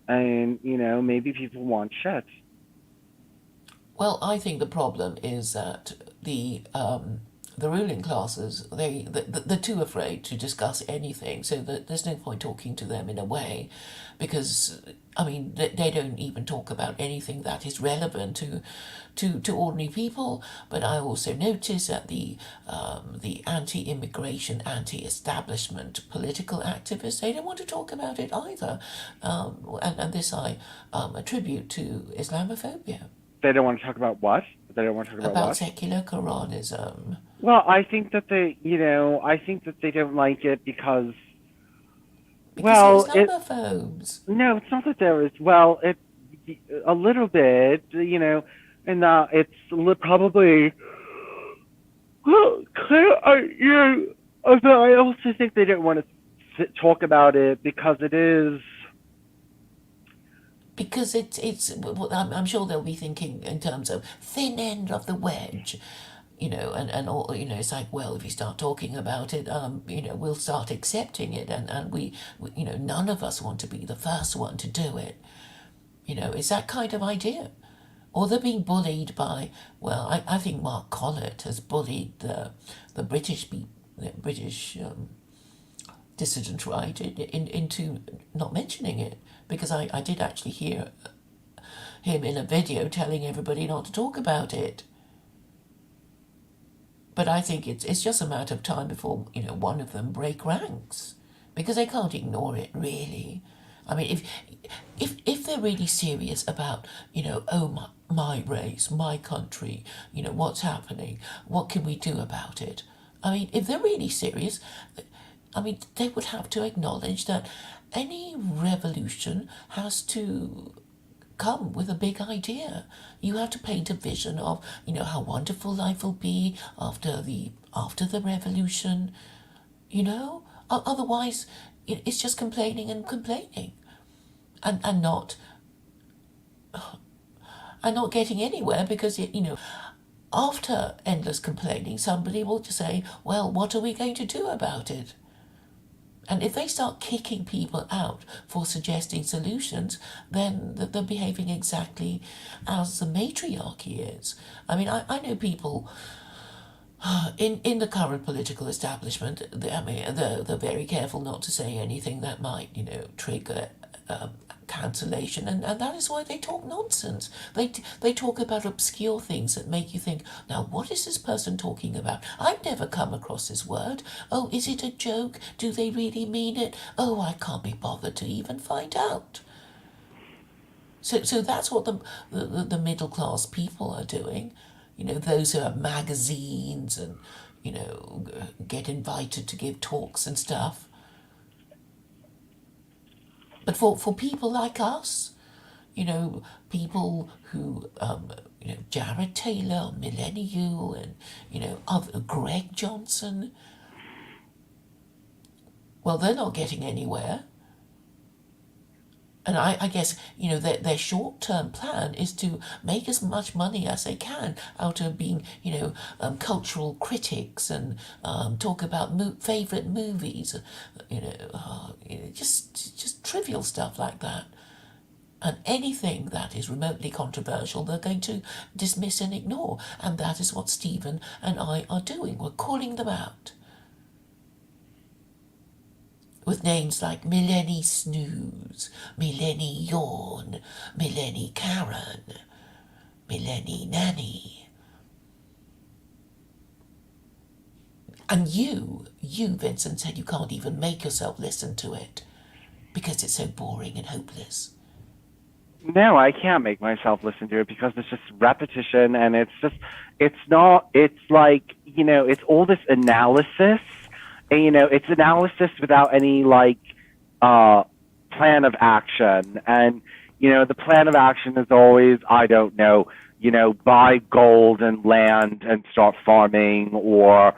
and maybe people want shit. Well, I think the problem is that the ruling classes they're too afraid to discuss anything, so that there's no point talking to them in a way, because I mean they don't even talk about anything that is relevant to ordinary people. But I also notice that the anti-immigration, anti-establishment political activists, they don't want to talk about it either, and this I attribute to Islamophobia. They don't want to talk about what? They don't want to talk about About what? secular Quranism. Well, I think that they don't like it because, Because they're well, Islamophobes. no, it's not that there is, well, a little bit, and it's probably, well, but I also think they don't want to talk about it because it is, Because I'm sure they'll be thinking in terms of thin end of the wedge, and all, it's like, well, if you start talking about it, we'll start accepting it, and none of us want to be the first one to do it. It's that kind of idea. Or they're being bullied by, well, I think Mark Collett has bullied the British dissident right into not mentioning it, because I did actually hear him in a video telling everybody not to talk about it. But I think it's just a matter of time before one of them break ranks, because they can't ignore it really. I mean, if they're really serious about oh my race, my country, what's happening, what can we do about it? I mean, if they're really serious, I mean, they would have to acknowledge that any revolution has to come with a big idea. You have to paint a vision of, how wonderful life will be after the revolution. Otherwise, it's just complaining and complaining, and not getting anywhere, because after endless complaining, somebody will just say, well, what are we going to do about it? And if they start kicking people out for suggesting solutions, then they're behaving exactly as the matriarchy is. I mean, I know people in the current political establishment. They're very careful not to say anything that might, trigger cancellation, and that is why they talk nonsense. They talk about obscure things that make you think, now what is this person talking about? I've never come across this word. Oh, is it a joke? Do they really mean it? Oh, I can't be bothered to even find out. So that's what the middle class people are doing. Those who have magazines and get invited to give talks and stuff. But for people like us, people who, Jared Taylor, Millennial, and, other Greg Johnson, well, they're not getting anywhere. And I guess, their short-term plan is to make as much money as they can out of being, cultural critics, and talk about favourite movies, just trivial stuff like that. And anything that is remotely controversial, they're going to dismiss and ignore. And that is what Stephen and I are doing. We're calling them out with names like Millennie Snooze, Millennie Yawn, Millennie Karen, Millennie Nanny. And you, Vincent, said you can't even make yourself listen to it because it's so boring and hopeless. No, I can't make myself listen to it because it's just repetition, and it's not, it's like, it's all this analysis, and, it's analysis without any, like, uh, plan of action. And, the plan of action is always, I don't know, buy gold and land and start farming, or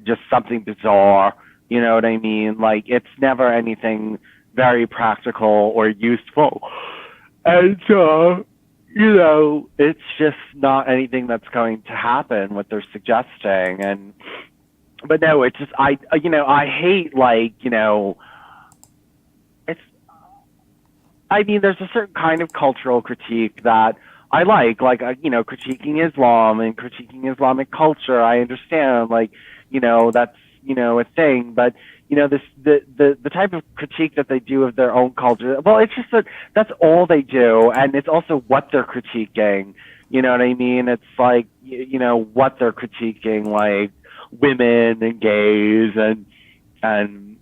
just something bizarre. You know what I mean? Like, it's never anything very practical or useful. And it's just not anything that's going to happen what they're suggesting. And but no, it's just, I hate, like, it's I mean, there's a certain kind of cultural critique that I like, critiquing Islam and critiquing Islamic culture. I understand, like, that's, a thing. But, the type of critique that they do of their own culture, well, it's just that that's all they do, and it's also what they're critiquing. You know what I mean? It's like, what they're critiquing, like women and gays and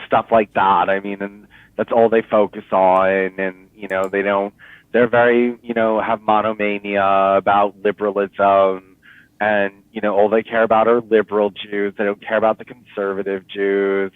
stuff like that. I mean, and that's all they focus on. And, they don't, they're very, have monomania about liberalism. And, all they care about are liberal Jews. They don't care about the conservative Jews.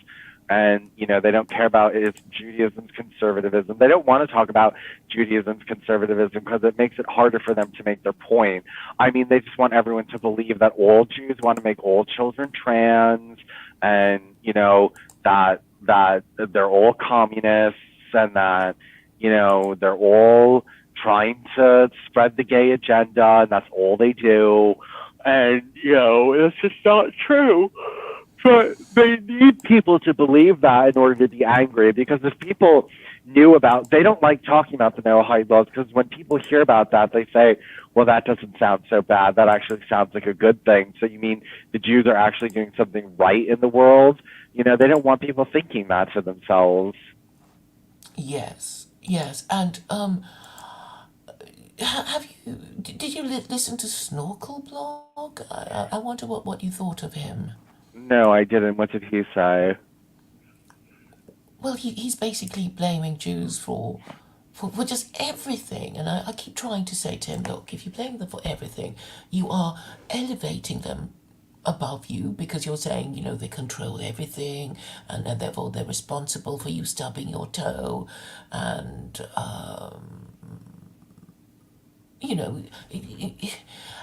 And, they don't care about Judaism's conservatism. They don't want to talk about Judaism's conservatism because it makes it harder for them to make their point. I mean, they just want everyone to believe that all Jews want to make all children trans, and, that they're all communists, and that, they're all trying to spread the gay agenda, and that's all they do. And, it's just not true. But they need people to believe that in order to be angry, because if people they don't like talking about the Noahide laws, because when people hear about that, they say, well, that doesn't sound so bad. That actually sounds like a good thing. So you mean the Jews are actually doing something right in the world? They don't want people thinking that to themselves. Yes, yes. And have you did you listen to Snorkel blog? I wonder what you thought of him. No, I didn't. What did he say? Well, he's basically blaming Jews for just everything. And I keep trying to say to him, look, if you blame them for everything, you are elevating them above you, because you're saying, they control everything, and therefore they're responsible for you stubbing your toe. And, you know,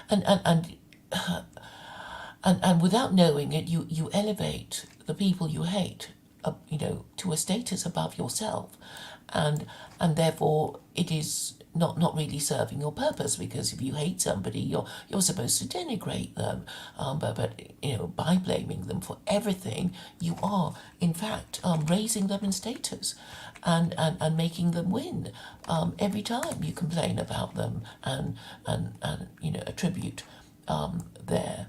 and, and, and, and without knowing it, you elevate the people you hate, to a status above yourself, and therefore it is not really serving your purpose, because if you hate somebody, you're supposed to denigrate them, but by blaming them for everything, you are in fact raising them in status, and making them win every time you complain about them, and attribute their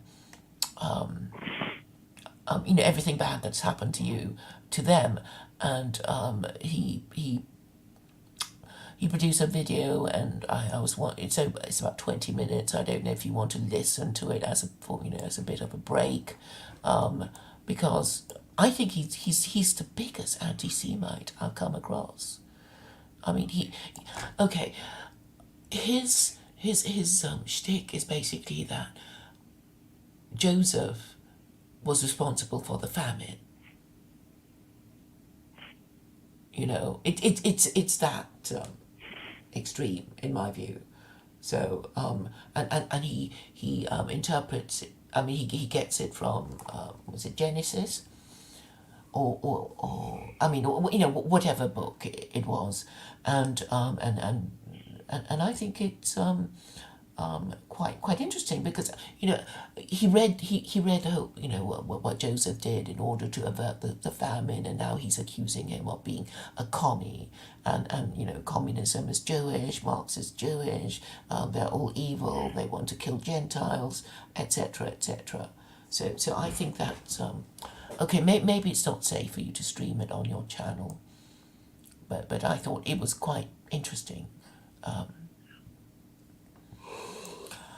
everything bad that's happened to you to them. And he produced a video, and I was it's about 20 minutes. I don't know if you want to listen to it as a bit of a break, because I think he's the biggest anti-Semite I've come across. I mean, okay, his shtick is basically that Joseph was responsible for the famine. It's that extreme in my view. So and he interprets it. I mean, he gets it from was it Genesis, or I mean, whatever book it was. And I think it's quite interesting, because he read what Joseph did in order to avert the famine, and now he's accusing him of being a commie, and communism is Jewish, Marx is Jewish, they're all evil, they want to kill Gentiles, etc., etc. So I think that okay, maybe it's not safe for you to stream it on your channel, but I thought it was quite interesting.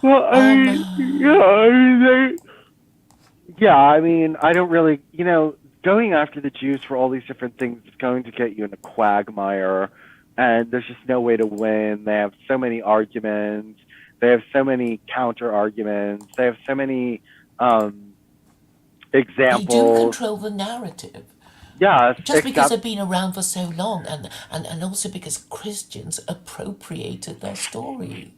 Well, I mean, Um, yeah, I mean, yeah, I mean, I don't really, going after the Jews for all these different things is going to get you in a quagmire and there's just no way to win. They have so many arguments. They have so many counter arguments. They have so many um, They do examples. control the narrative. Yes, Just because except they've been around for so long, and also because Christians appropriated their story.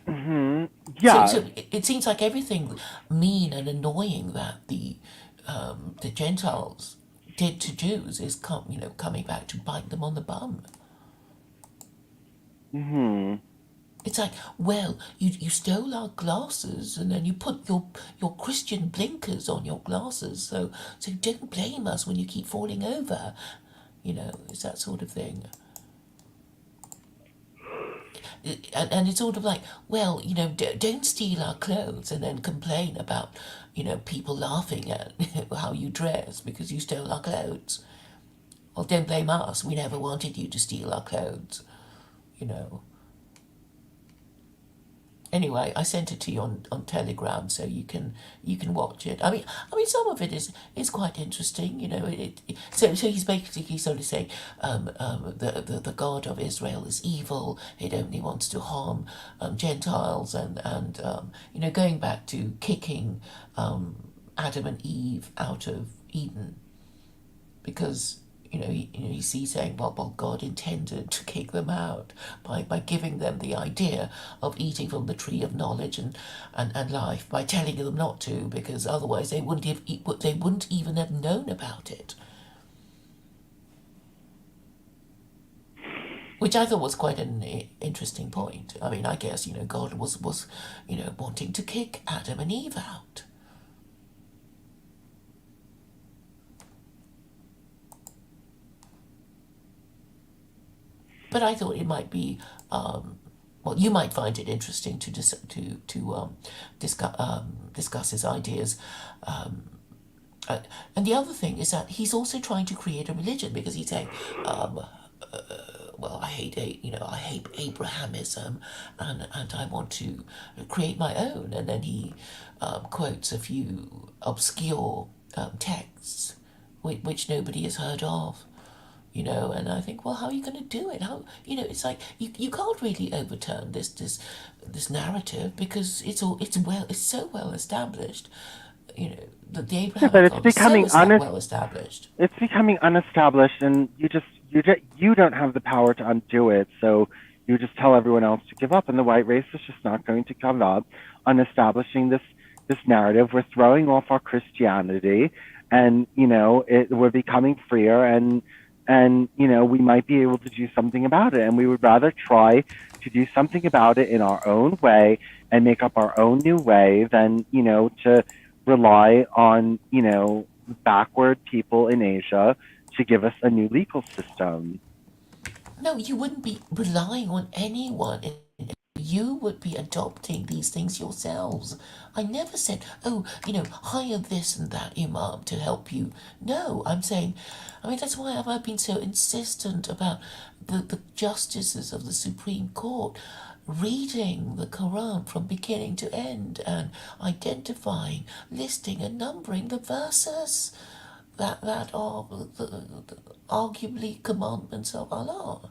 mhm, So, yes. so it seems like everything mean and annoying that the Gentiles did to Jews is coming back to bite them on the bum. Mhm. It's like, well, you stole our glasses and then you put your Christian blinkers on your glasses, so don't blame us when you keep falling over. It's that sort of thing. And it's sort of like, well, don't steal our clothes and then complain about, people laughing at how you dress because you stole our clothes. Well, don't blame us. We never wanted you to steal our clothes, you know. Anyway, I sent it to you on Telegram so you can watch it. I mean, some of it is quite interesting. So he's basically sort of saying the God of Israel is evil. It only wants to harm Gentiles and going back to kicking Adam and Eve out of Eden because he's saying, well, God intended to kick them out by giving them the idea of eating from the tree of knowledge and life, by telling them not to, because otherwise they wouldn't even have known about it. Which I thought was quite an interesting point. I mean, I guess God was wanting to kick Adam and Eve out. But I thought it might be, well, you might find it interesting to discuss his ideas. And the other thing is that he's also trying to create a religion because he's saying, well, I hate Abrahamism, and I want to create my own. And then he quotes a few obscure texts which nobody has heard of. And I think, well, how are you going to do it? It's like you can't really overturn this narrative because it's so well established. That the Yeah, but Abrahamic it's God is so becoming well established. it's becoming unestablished, and you don't have the power to undo it. So you just tell everyone else to give up, and the white race is just not going to give up on establishing this narrative. We're throwing off our Christianity, and we're becoming freer, and we might be able to do something about it. And we would rather try to do something about it in our own way and make up our own new way than to rely on backward people in Asia to give us a new legal system. No, you wouldn't be relying on anyone. You would be adopting these things yourselves. I never said, oh, hire this and that imam to help you. No, I'm saying, that's why I've been so insistent about the justices of the Supreme Court reading the Quran from beginning to end and identifying, listing, and numbering the verses that are arguably commandments of Allah,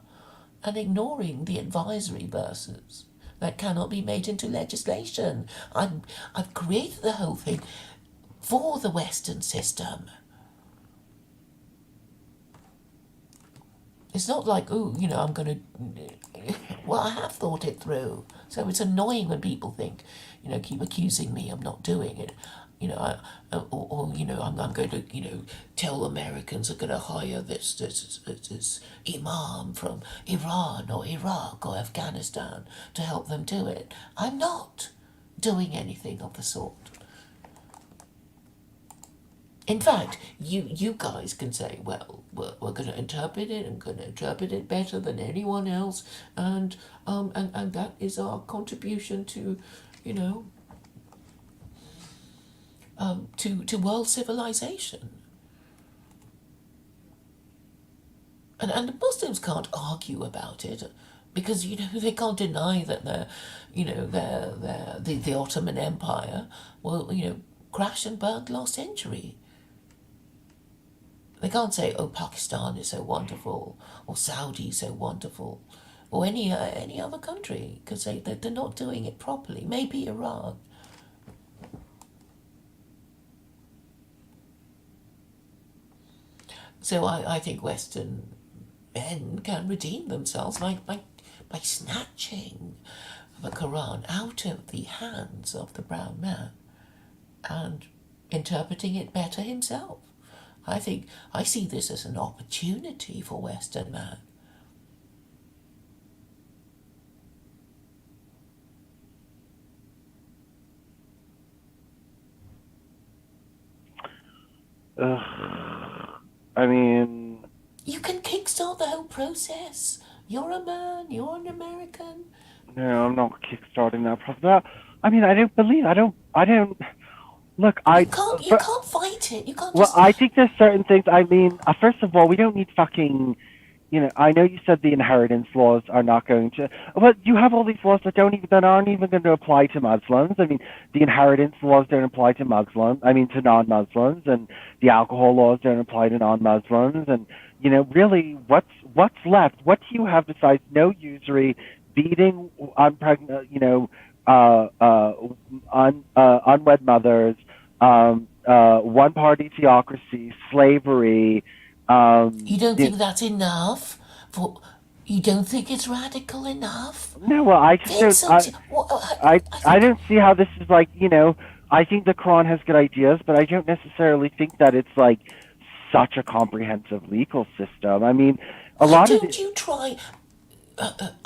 and ignoring the advisory verses that cannot be made into legislation. I've created the whole thing for the Western system. It's not like, oh, I'm going to. Well, I have thought it through. So it's annoying when people think, keep accusing me of not doing it. I'm going to, tell Americans are going to hire this imam from Iran or Iraq or Afghanistan to help them do it. I'm not doing anything of the sort. In fact, you guys can say, well, we're going to interpret it and going to interpret it better than anyone else, and that is our contribution to, you know, to world civilization. And the Muslims can't argue about it because they can't deny that the Ottoman Empire will crash and burn last century. They can't say, "Oh, Pakistan is so wonderful," or "Saudi is so wonderful," or any other country, because they're not doing it properly. Maybe Iran. So I think Western men can redeem themselves by snatching the Quran out of the hands of the brown man and interpreting it better himself. I see this as an opportunity for Western man. I mean, You can kickstart the whole process. You're a man, you're an American. no, I'm not kickstarting that process. I mean, I don't, look, You can't fight it. You can't well, just I think there's certain things, I mean, first of all, we don't need fucking, I know you said the inheritance laws are not going to, but you have all these laws that aren't even going to apply to Muslims. I mean, the inheritance laws don't apply to to non-Muslims, and the alcohol laws don't apply to non-Muslims, and really, what's left? What do you have besides no usury, beating unpregnant, unwed mothers, one-party theocracy, slavery. you don't think that's enough for you don't think it's radical enough? No, well, I just Think don't. something. I I think don't see how this is like. I think the Quran has good ideas, but I don't necessarily think that it's like such a comprehensive legal system. I mean, a why lot of don't it. you try?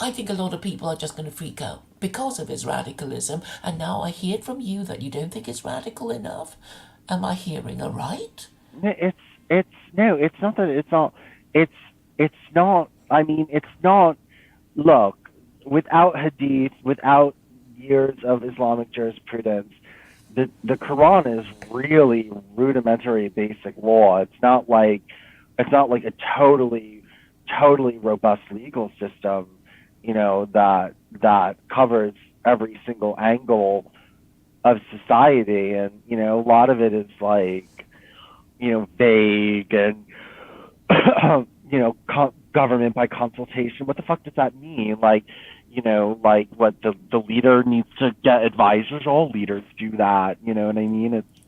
I think a lot of people are just going to freak out because of his radicalism, and now I hear from you that you don't think it's radical enough. Am I hearing aright? It's no, it's not that it's not. It's it's not. I mean, it's not. Look, without hadith, without years of Islamic jurisprudence, the Quran is really rudimentary basic law. It's not like a totally robust legal system, that covers every single angle of society, and a lot of it is like vague and government by consultation. What the fuck does that mean? Like what the leader needs to get advisors. All leaders do that. You know what I mean? It's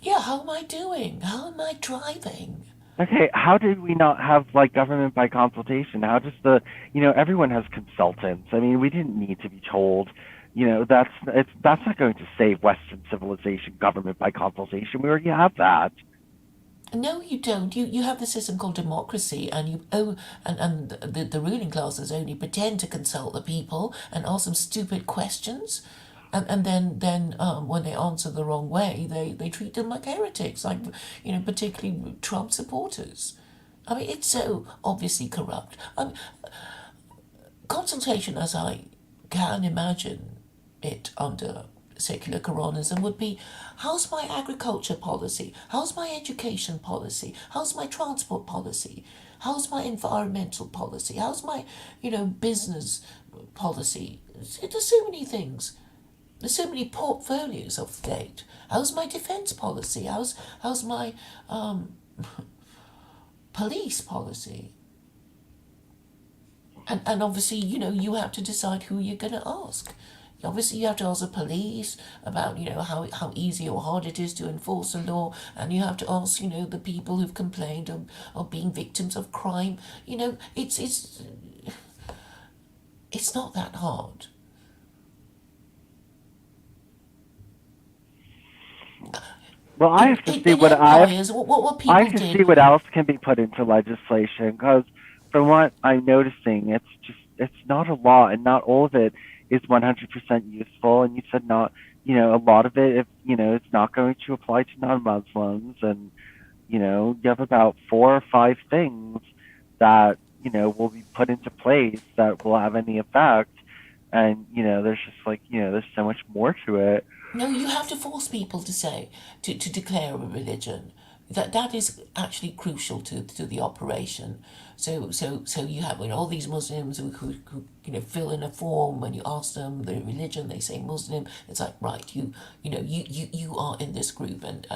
Yeah, how am I doing? How am I driving? okay. How did we not have like government by consultation? How does everyone has consultants? I mean, we didn't need to be told. That's not going to save Western civilization. Government by consultation. We already have that. No, you don't. You have the system called democracy, and the ruling classes only pretend to consult the people and ask them stupid questions, and then when they answer the wrong way, they treat them like heretics, like particularly Trump supporters. I mean, it's so obviously corrupt. Consultation, as I can imagine it under secular Quranism, would be: how's my agriculture policy? How's my education policy? How's my transport policy? How's my environmental policy? How's my, business policy? There's so many things. There's so many portfolios of state. How's my defense policy? How's my police policy? And obviously, you have to decide who you're going to ask. Obviously, you have to ask the police about, how easy or hard it is to enforce the law, and you have to ask, the people who've complained of being victims of crime. It's not that hard. Well, I have to see In what I have. empires, what I people have to did. see what else can be put into legislation, because from what I'm noticing, it's not a law, and not all of it is 100% useful. And you said not, a lot of it, if it's not going to apply to non-Muslims, and you have about 4 or 5 things that will be put into place that will have any effect. And there's just like there's so much more to it. No, you have to force people to say, to declare a religion. that is actually crucial to the operation. So you have all these Muslims who fill in a form. When you ask them their religion, they say Muslim. It's like, right, you are in this group, and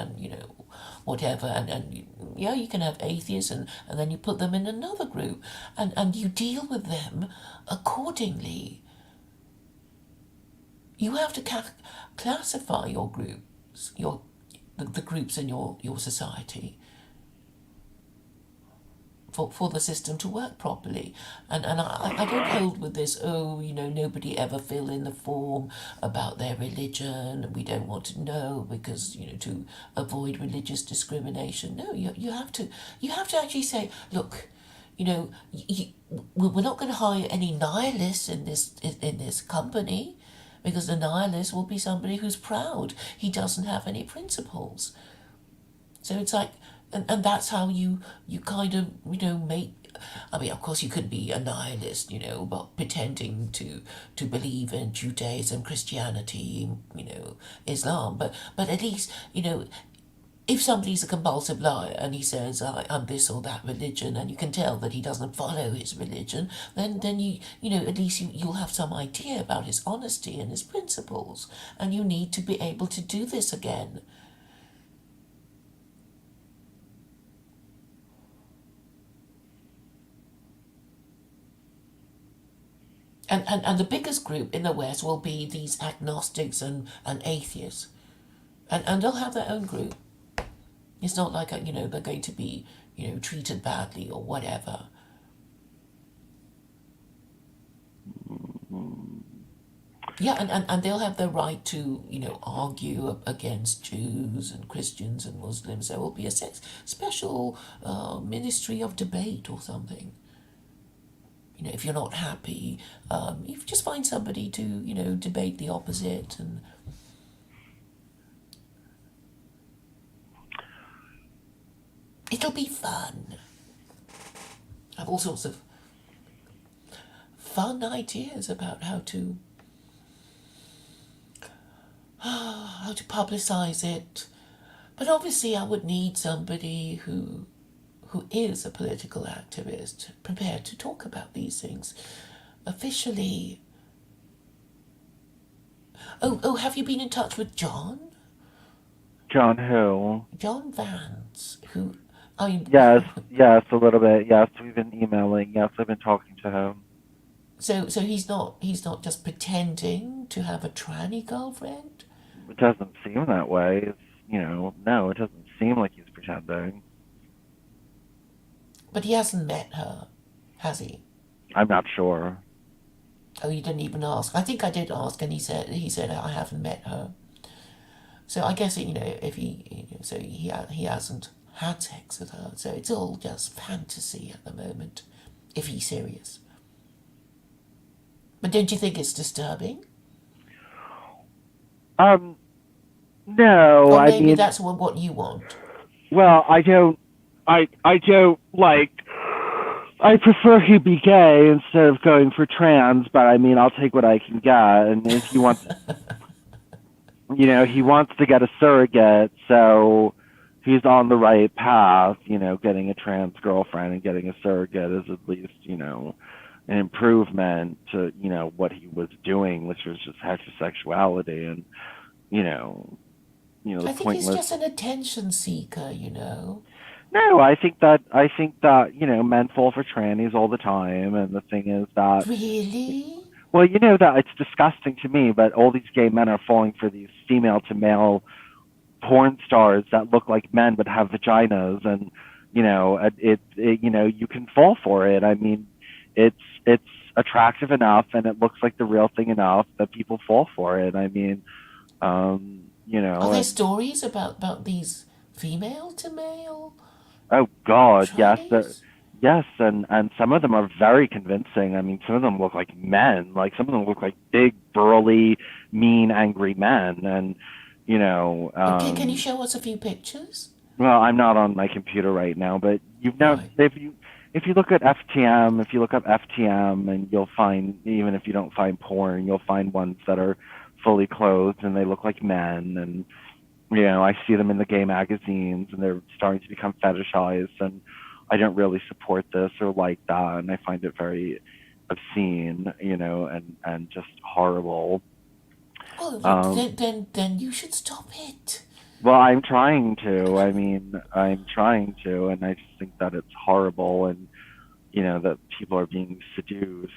whatever, and yeah, you can have atheists, and then you put them in another group, and you deal with them accordingly. You have to classify your groups, the groups in your society, for the system to work properly. And I don't hold with this, nobody ever fill in the form about their religion. We don't want to know because, to avoid religious discrimination. No, you have to actually say, look, we're not going to hire any nihilists in this company, because the nihilist will be somebody who's proud. He doesn't have any principles. So it's like, and that's how you kind of, make, I mean, of course you could be a nihilist, but pretending to believe in Judaism, Christianity, Islam, but at least, if somebody's a compulsive liar and he says, I'm this or that religion, and you can tell that he doesn't follow his religion, then at least you'll have some idea about his honesty and his principles, and you need to be able to do this again. And the biggest group in the West will be these agnostics and atheists. And they'll have their own group. It's not like, they're going to be, treated badly or whatever. Yeah, and they'll have the right to, argue against Jews and Christians and Muslims. There will be a special ministry of debate or something. If you're not happy, you just find somebody to, debate the opposite, and it'll be fun. I have all sorts of fun ideas about how to publicize it. But obviously I would need somebody who is a political activist, prepared to talk about these things officially. Oh, have you been in touch with John? John who? John Vance, who, I mean... Yes, a little bit. Yes, we've been emailing. Yes, I've been talking to him. So he's not just pretending to have a tranny girlfriend? It doesn't seem that way. It's, no, it doesn't seem like he's pretending. But he hasn't met her, has he? I'm not sure. Oh, you didn't even ask. I think I did ask, and he said I haven't met her. So I guess if he hasn't had sex with her, so it's all just fantasy at the moment, if he's serious. But don't you think it's disturbing? No, Or I maybe mean, that's what you want. well, I don't like. I prefer he be gay instead of going for trans, but I mean, I'll take what I can get. And if he wants, he wants to get a surrogate, so he's on the right path. Getting a trans girlfriend and getting a surrogate is at least, an improvement to, what he was doing, which was just heterosexuality and, the I think pointless. he's just an attention seeker, No, I think that men fall for trannies all the time, and the thing is that Really? well, that it's disgusting to me, but all these gay men are falling for these female to male porn stars that look like men but have vaginas, and you can fall for it. I mean, it's attractive enough and it looks like the real thing enough that people fall for it. I mean, Are there stories about these female to male oh God, trannies? yes, and some of them are very convincing. I mean, some of them look like men. Like some of them look like big, burly, mean, angry men. And Okay, can you show us a few pictures? well, I'm not on my computer right now, but Right. if you look at FTM, if you look up FTM, and you'll find, even if you don't find porn, you'll find ones that are fully clothed and they look like men, and I see them in the gay magazines, and they're starting to become fetishized, and I don't really support this or like that, and I find it very obscene, and just horrible. Well, Um, then you should stop it. well, I'm trying to. I mean, I'm trying to, and I just think that it's horrible, and that people are being seduced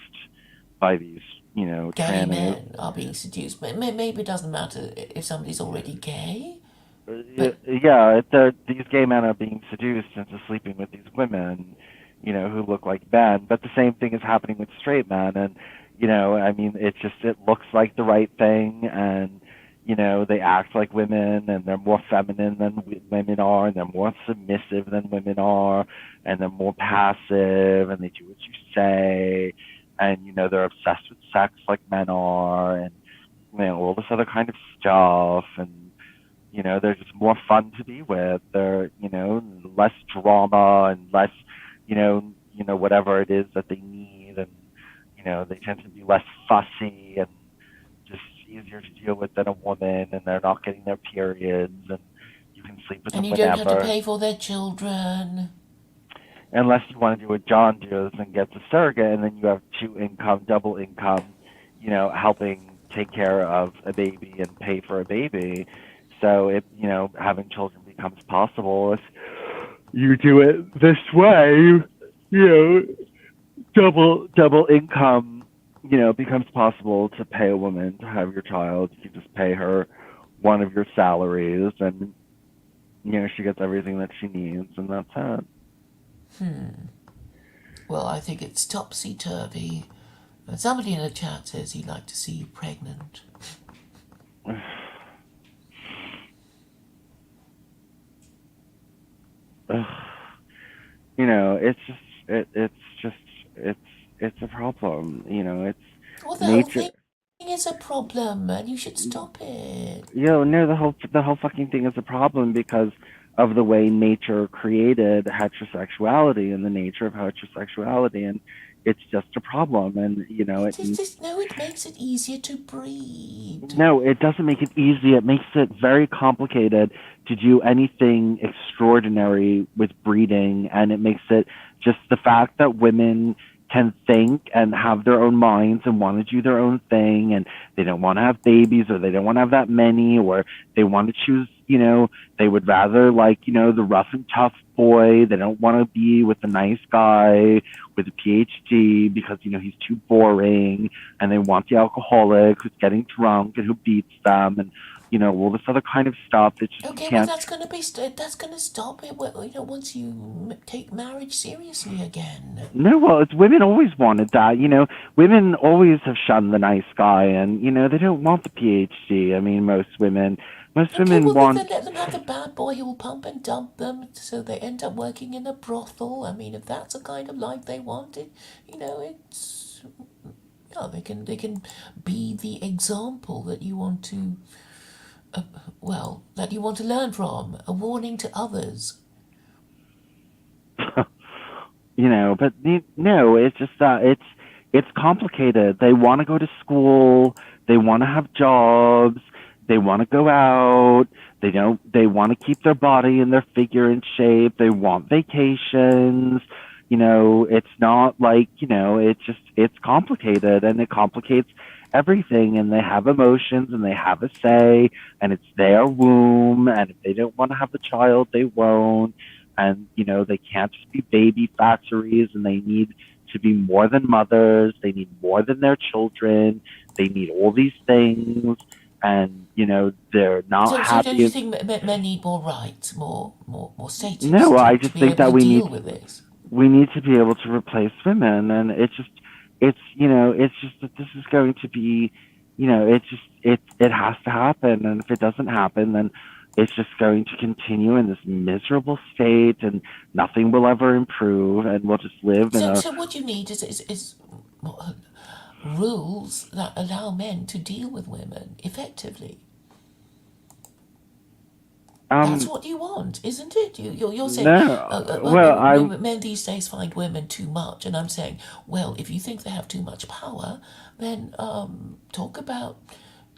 by these, Gay trannies. men are being seduced, but maybe it doesn't matter if somebody's already gay. But Yeah, these gay men are being seduced into sleeping with these women, who look like men. But the same thing is happening with straight men, and I mean, it looks like the right thing, and they act like women, and they're more feminine than women are, and they're more submissive than women are, and they're more passive, and they do what you say, and they're obsessed with sex like men are, and all this other kind of stuff, and they're just more fun to be with. They're, less drama and less, whatever it is that they need, and they tend to be less fussy and just easier to deal with than a woman, and they're not getting their periods, and you can sleep with and them you don't have to whenever, pay for their children. unless you want to do what John does and gets a surrogate, and then you have two income, double income, helping take care of a baby and pay for a baby. So having children becomes possible if you do it this way. Double income, becomes possible to pay a woman to have your child. You can just pay her one of your salaries, and she gets everything that she needs, and that's it. Well, I think it's topsy turvy. Somebody in the chat says he'd like to see you pregnant. It's just it's it's a problem. It's Well, the whole nature. thing is a problem, and you should stop it. No, the whole fucking thing is a problem because of the way nature created heterosexuality and the nature of heterosexuality, and it's just a problem. And It is this. No, it makes it easier to breed. no, it doesn't make it easy. It makes it very complicated to do anything extraordinary with breeding, and it makes it just the fact that women can think and have their own minds and want to do their own thing, and they don't want to have babies, or they don't want to have that many, or they want to choose, they would rather like, the rough and tough boy. They don't want to be with the nice guy with a PhD because, he's too boring, and they want the alcoholic who's getting drunk and who beats them, and all this other kind of stuff. It's just you Okay, well can't. that's gonna be that's gonna stop it. Once you take marriage seriously again. No, well, it's women always wanted that. Women always have shunned the nice guy, and they don't want the PhD. I mean, most Okay, women well then want. let them have the bad boy who will pump and dump them, so they end up working in a brothel. I mean, if that's the kind of life they wanted, it's they can be the example that you want to that you want to learn from, a warning to others. But no, it's just that it's complicated. They want to go to school, they want to have jobs, they want to go out, they want to keep their body and their figure in shape, they want vacations. It's not like, it's complicated, and it complicates everything, and they have emotions, and they have a say, and it's their womb, and if they don't want to have the child, they won't. And they can't just be baby factories, and they need to be more than mothers, they need more than their children, they need all these things, and they're not So don't happy. you think men need more rights, more status No, I to just be think able that to deal with this? we need to be able to replace women, and it's just that this is going to be, it has to happen, and if it doesn't happen, then it's just going to continue in this miserable state, and nothing will ever improve, and we'll just live in So a. so what you need is rules that allow men to deal with women effectively. That's um what you want, isn't it? You're saying, no, well, men these days find women too much, and I'm saying, well, if you think they have too much power, then talk about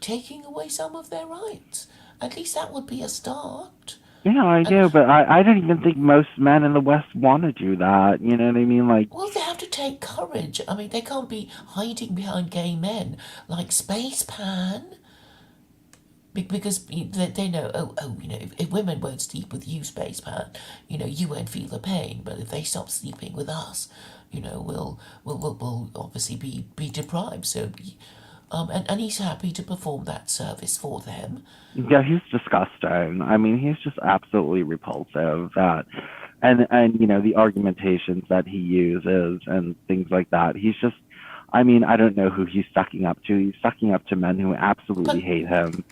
taking away some of their rights. At least that would be a start. Yeah, I And do, but I don't even think most men in the West want to do that. You know what I mean? Like, well, they have to take courage. I mean, they can't be hiding behind gay men like Spacepan. Because they know, if women won't sleep with you, Spaceman, you won't feel the pain. But if they stop sleeping with us, we'll obviously be deprived. So, and he's happy to perform that service for them. yeah, he's disgusting. I mean, he's just absolutely repulsive. That, and the argumentations that he uses and things like that. He's just, I mean, I don't know who he's sucking up to. He's sucking up to men who absolutely But hate him.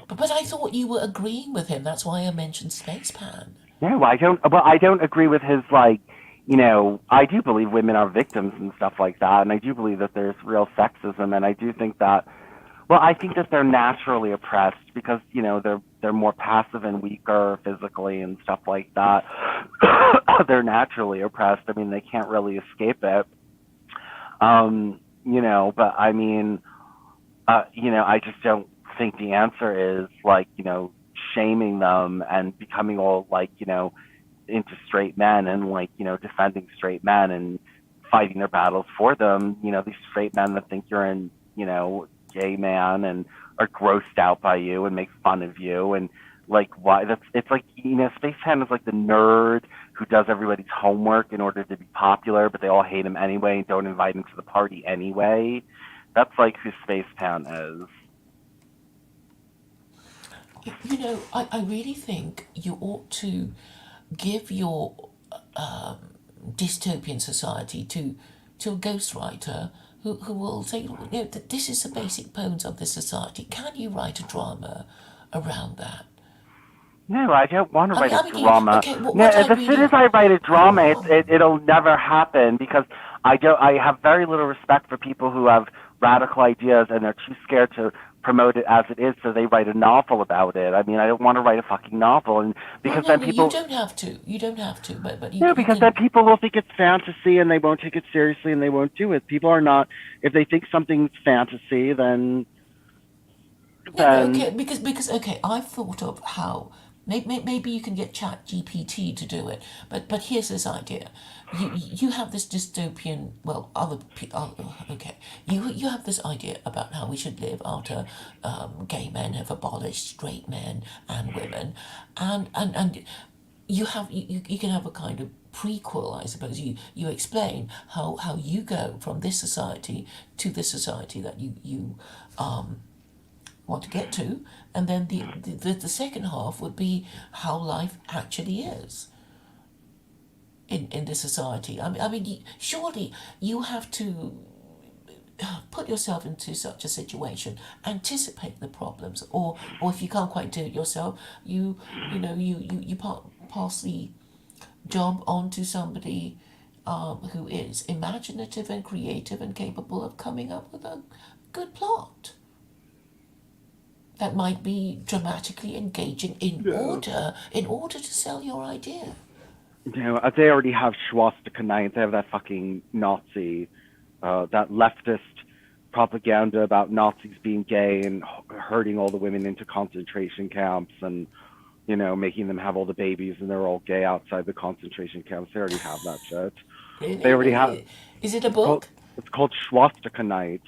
but I thought you were agreeing with him. That's why I mentioned Spacepan. No, I don't. Well, I don't agree with his I do believe women are victims and stuff like that, and I do believe that there's real sexism, and I do think that. Well, I think that they're naturally oppressed because they're more passive and weaker physically and stuff like that. They're naturally oppressed. I mean, they can't really escape it. But I mean, I just don't think the answer is shaming them and becoming all into straight men and defending straight men and fighting their battles for them. These straight men that think you're gay man and are grossed out by you and make fun of you and why it's Spaceman is like the nerd who does everybody's homework in order to be popular, but they all hate him anyway and don't invite him to the party anyway. That's who Spaceman is. I really think you ought to give your dystopian society to a ghostwriter who will say, this is the basic bones of this society. Can you write a drama around that? No, I don't want to write a mean, drama. okay, No, as soon as I write a drama, it'll never happen because I have very little respect for people who have radical ideas and they're too scared to promote it as it is, so they write a novel about it. I mean, I don't want to write a fucking novel, and because then people. You don't have to. You don't have to. But you, No, because then people will think it's fantasy and they won't take it seriously and they won't do it. People are not. If they think something's fantasy, then. Okay, because I've thought of how maybe you can get Chat GPT to do it, but here's this idea: you have this dystopian. Well, okay, you have this idea about how we should live after gay men have abolished straight men and women, and you can have a kind of prequel, I suppose. You explain how you go from this society to this society that you want to get to, and then the second half would be how life actually is in this society. I mean, surely you have to put yourself into such a situation, anticipate the problems, or if you can't quite do it yourself, you pass the job on to somebody who is imaginative and creative and capable of coming up with a good plot that might be dramatically engaging in order to sell your idea. They already have swastika night. They have that fucking Nazi, that leftist propaganda about Nazis being gay and herding all the women into concentration camps and making them have all the babies and they're all gay outside the concentration camps. They already have that shit. Really? They already have. Is it a book? It's called Swastika Night.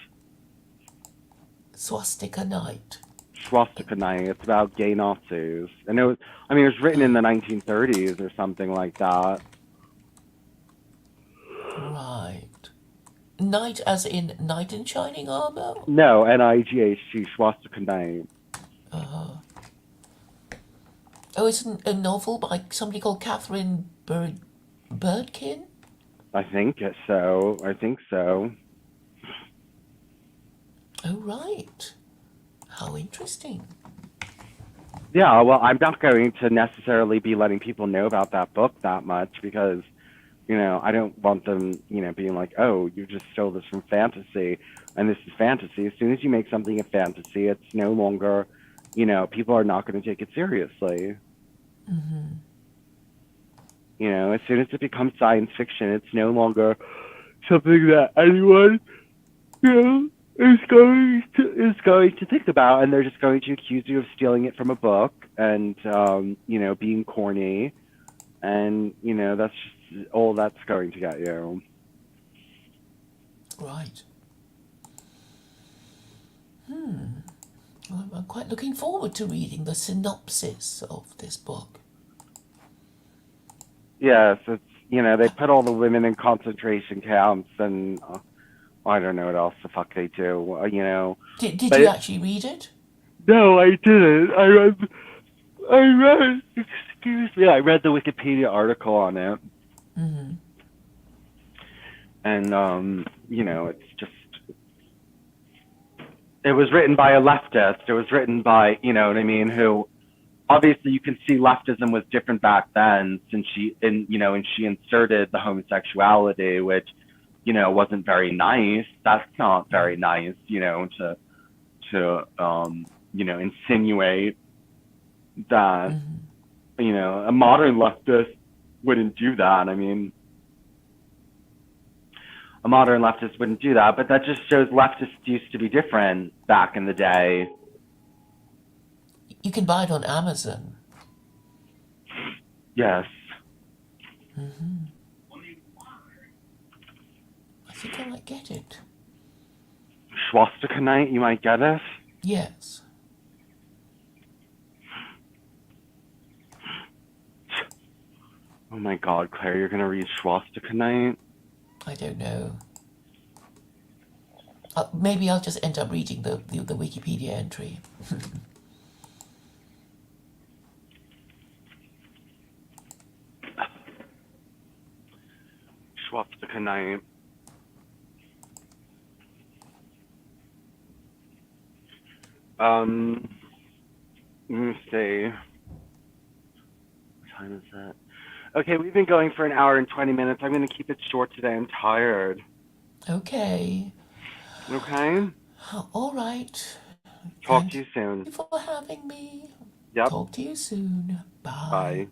Swastika Night. Swastika Night. It's about gay Nazis, and it was written in the 1930s or something like that. Right. Knight as in knight in shining armor? No, Night, Swastika Night. Oh, it's a novel by somebody called Catherine Birdkin? I think so. Oh, right. How interesting. Yeah, well, I'm not going to necessarily be letting people know about that book that much because, I don't want them, being like, oh, you just stole this from fantasy and this is fantasy. As soon as you make something a fantasy, it's no longer, people are not going to take it seriously. Mm-hmm. As soon as it becomes science fiction, it's no longer something that anyone, is going to think about, and they're just going to accuse you of stealing it from a book and being corny, and that's just all that's going to get you. Right. Well, I'm quite looking forward to reading the synopsis of this book. Yes, it's they put all the women in concentration camps, and I don't know what else the fuck they do. Did But you actually read it? no, I didn't. Excuse me. I read the Wikipedia article on it, and it's just. It was written by a leftist. It was written by, you know what I mean, who obviously you can see leftism was different back then, since she inserted the homosexuality, which wasn't very nice. That's not very nice, to insinuate that a modern leftist wouldn't do that. I mean, a modern leftist wouldn't do that, but that just shows leftists used to be different back in the day. You can buy it on Amazon. Yes. I think I might get it. Swastika Night, you might get it. Yes. Oh my God, Claire, you're gonna read Swastika Night? I don't know. Maybe I'll just end up reading the Wikipedia entry. Swastika Night. Let me see. What time is that? Okay, we've been going for an hour and 20 minutes. I'm going to keep it short today. I'm tired. Okay. Okay? All right. Talk to you soon. Thank you for having me. Yep. Talk to you soon. Bye. Bye.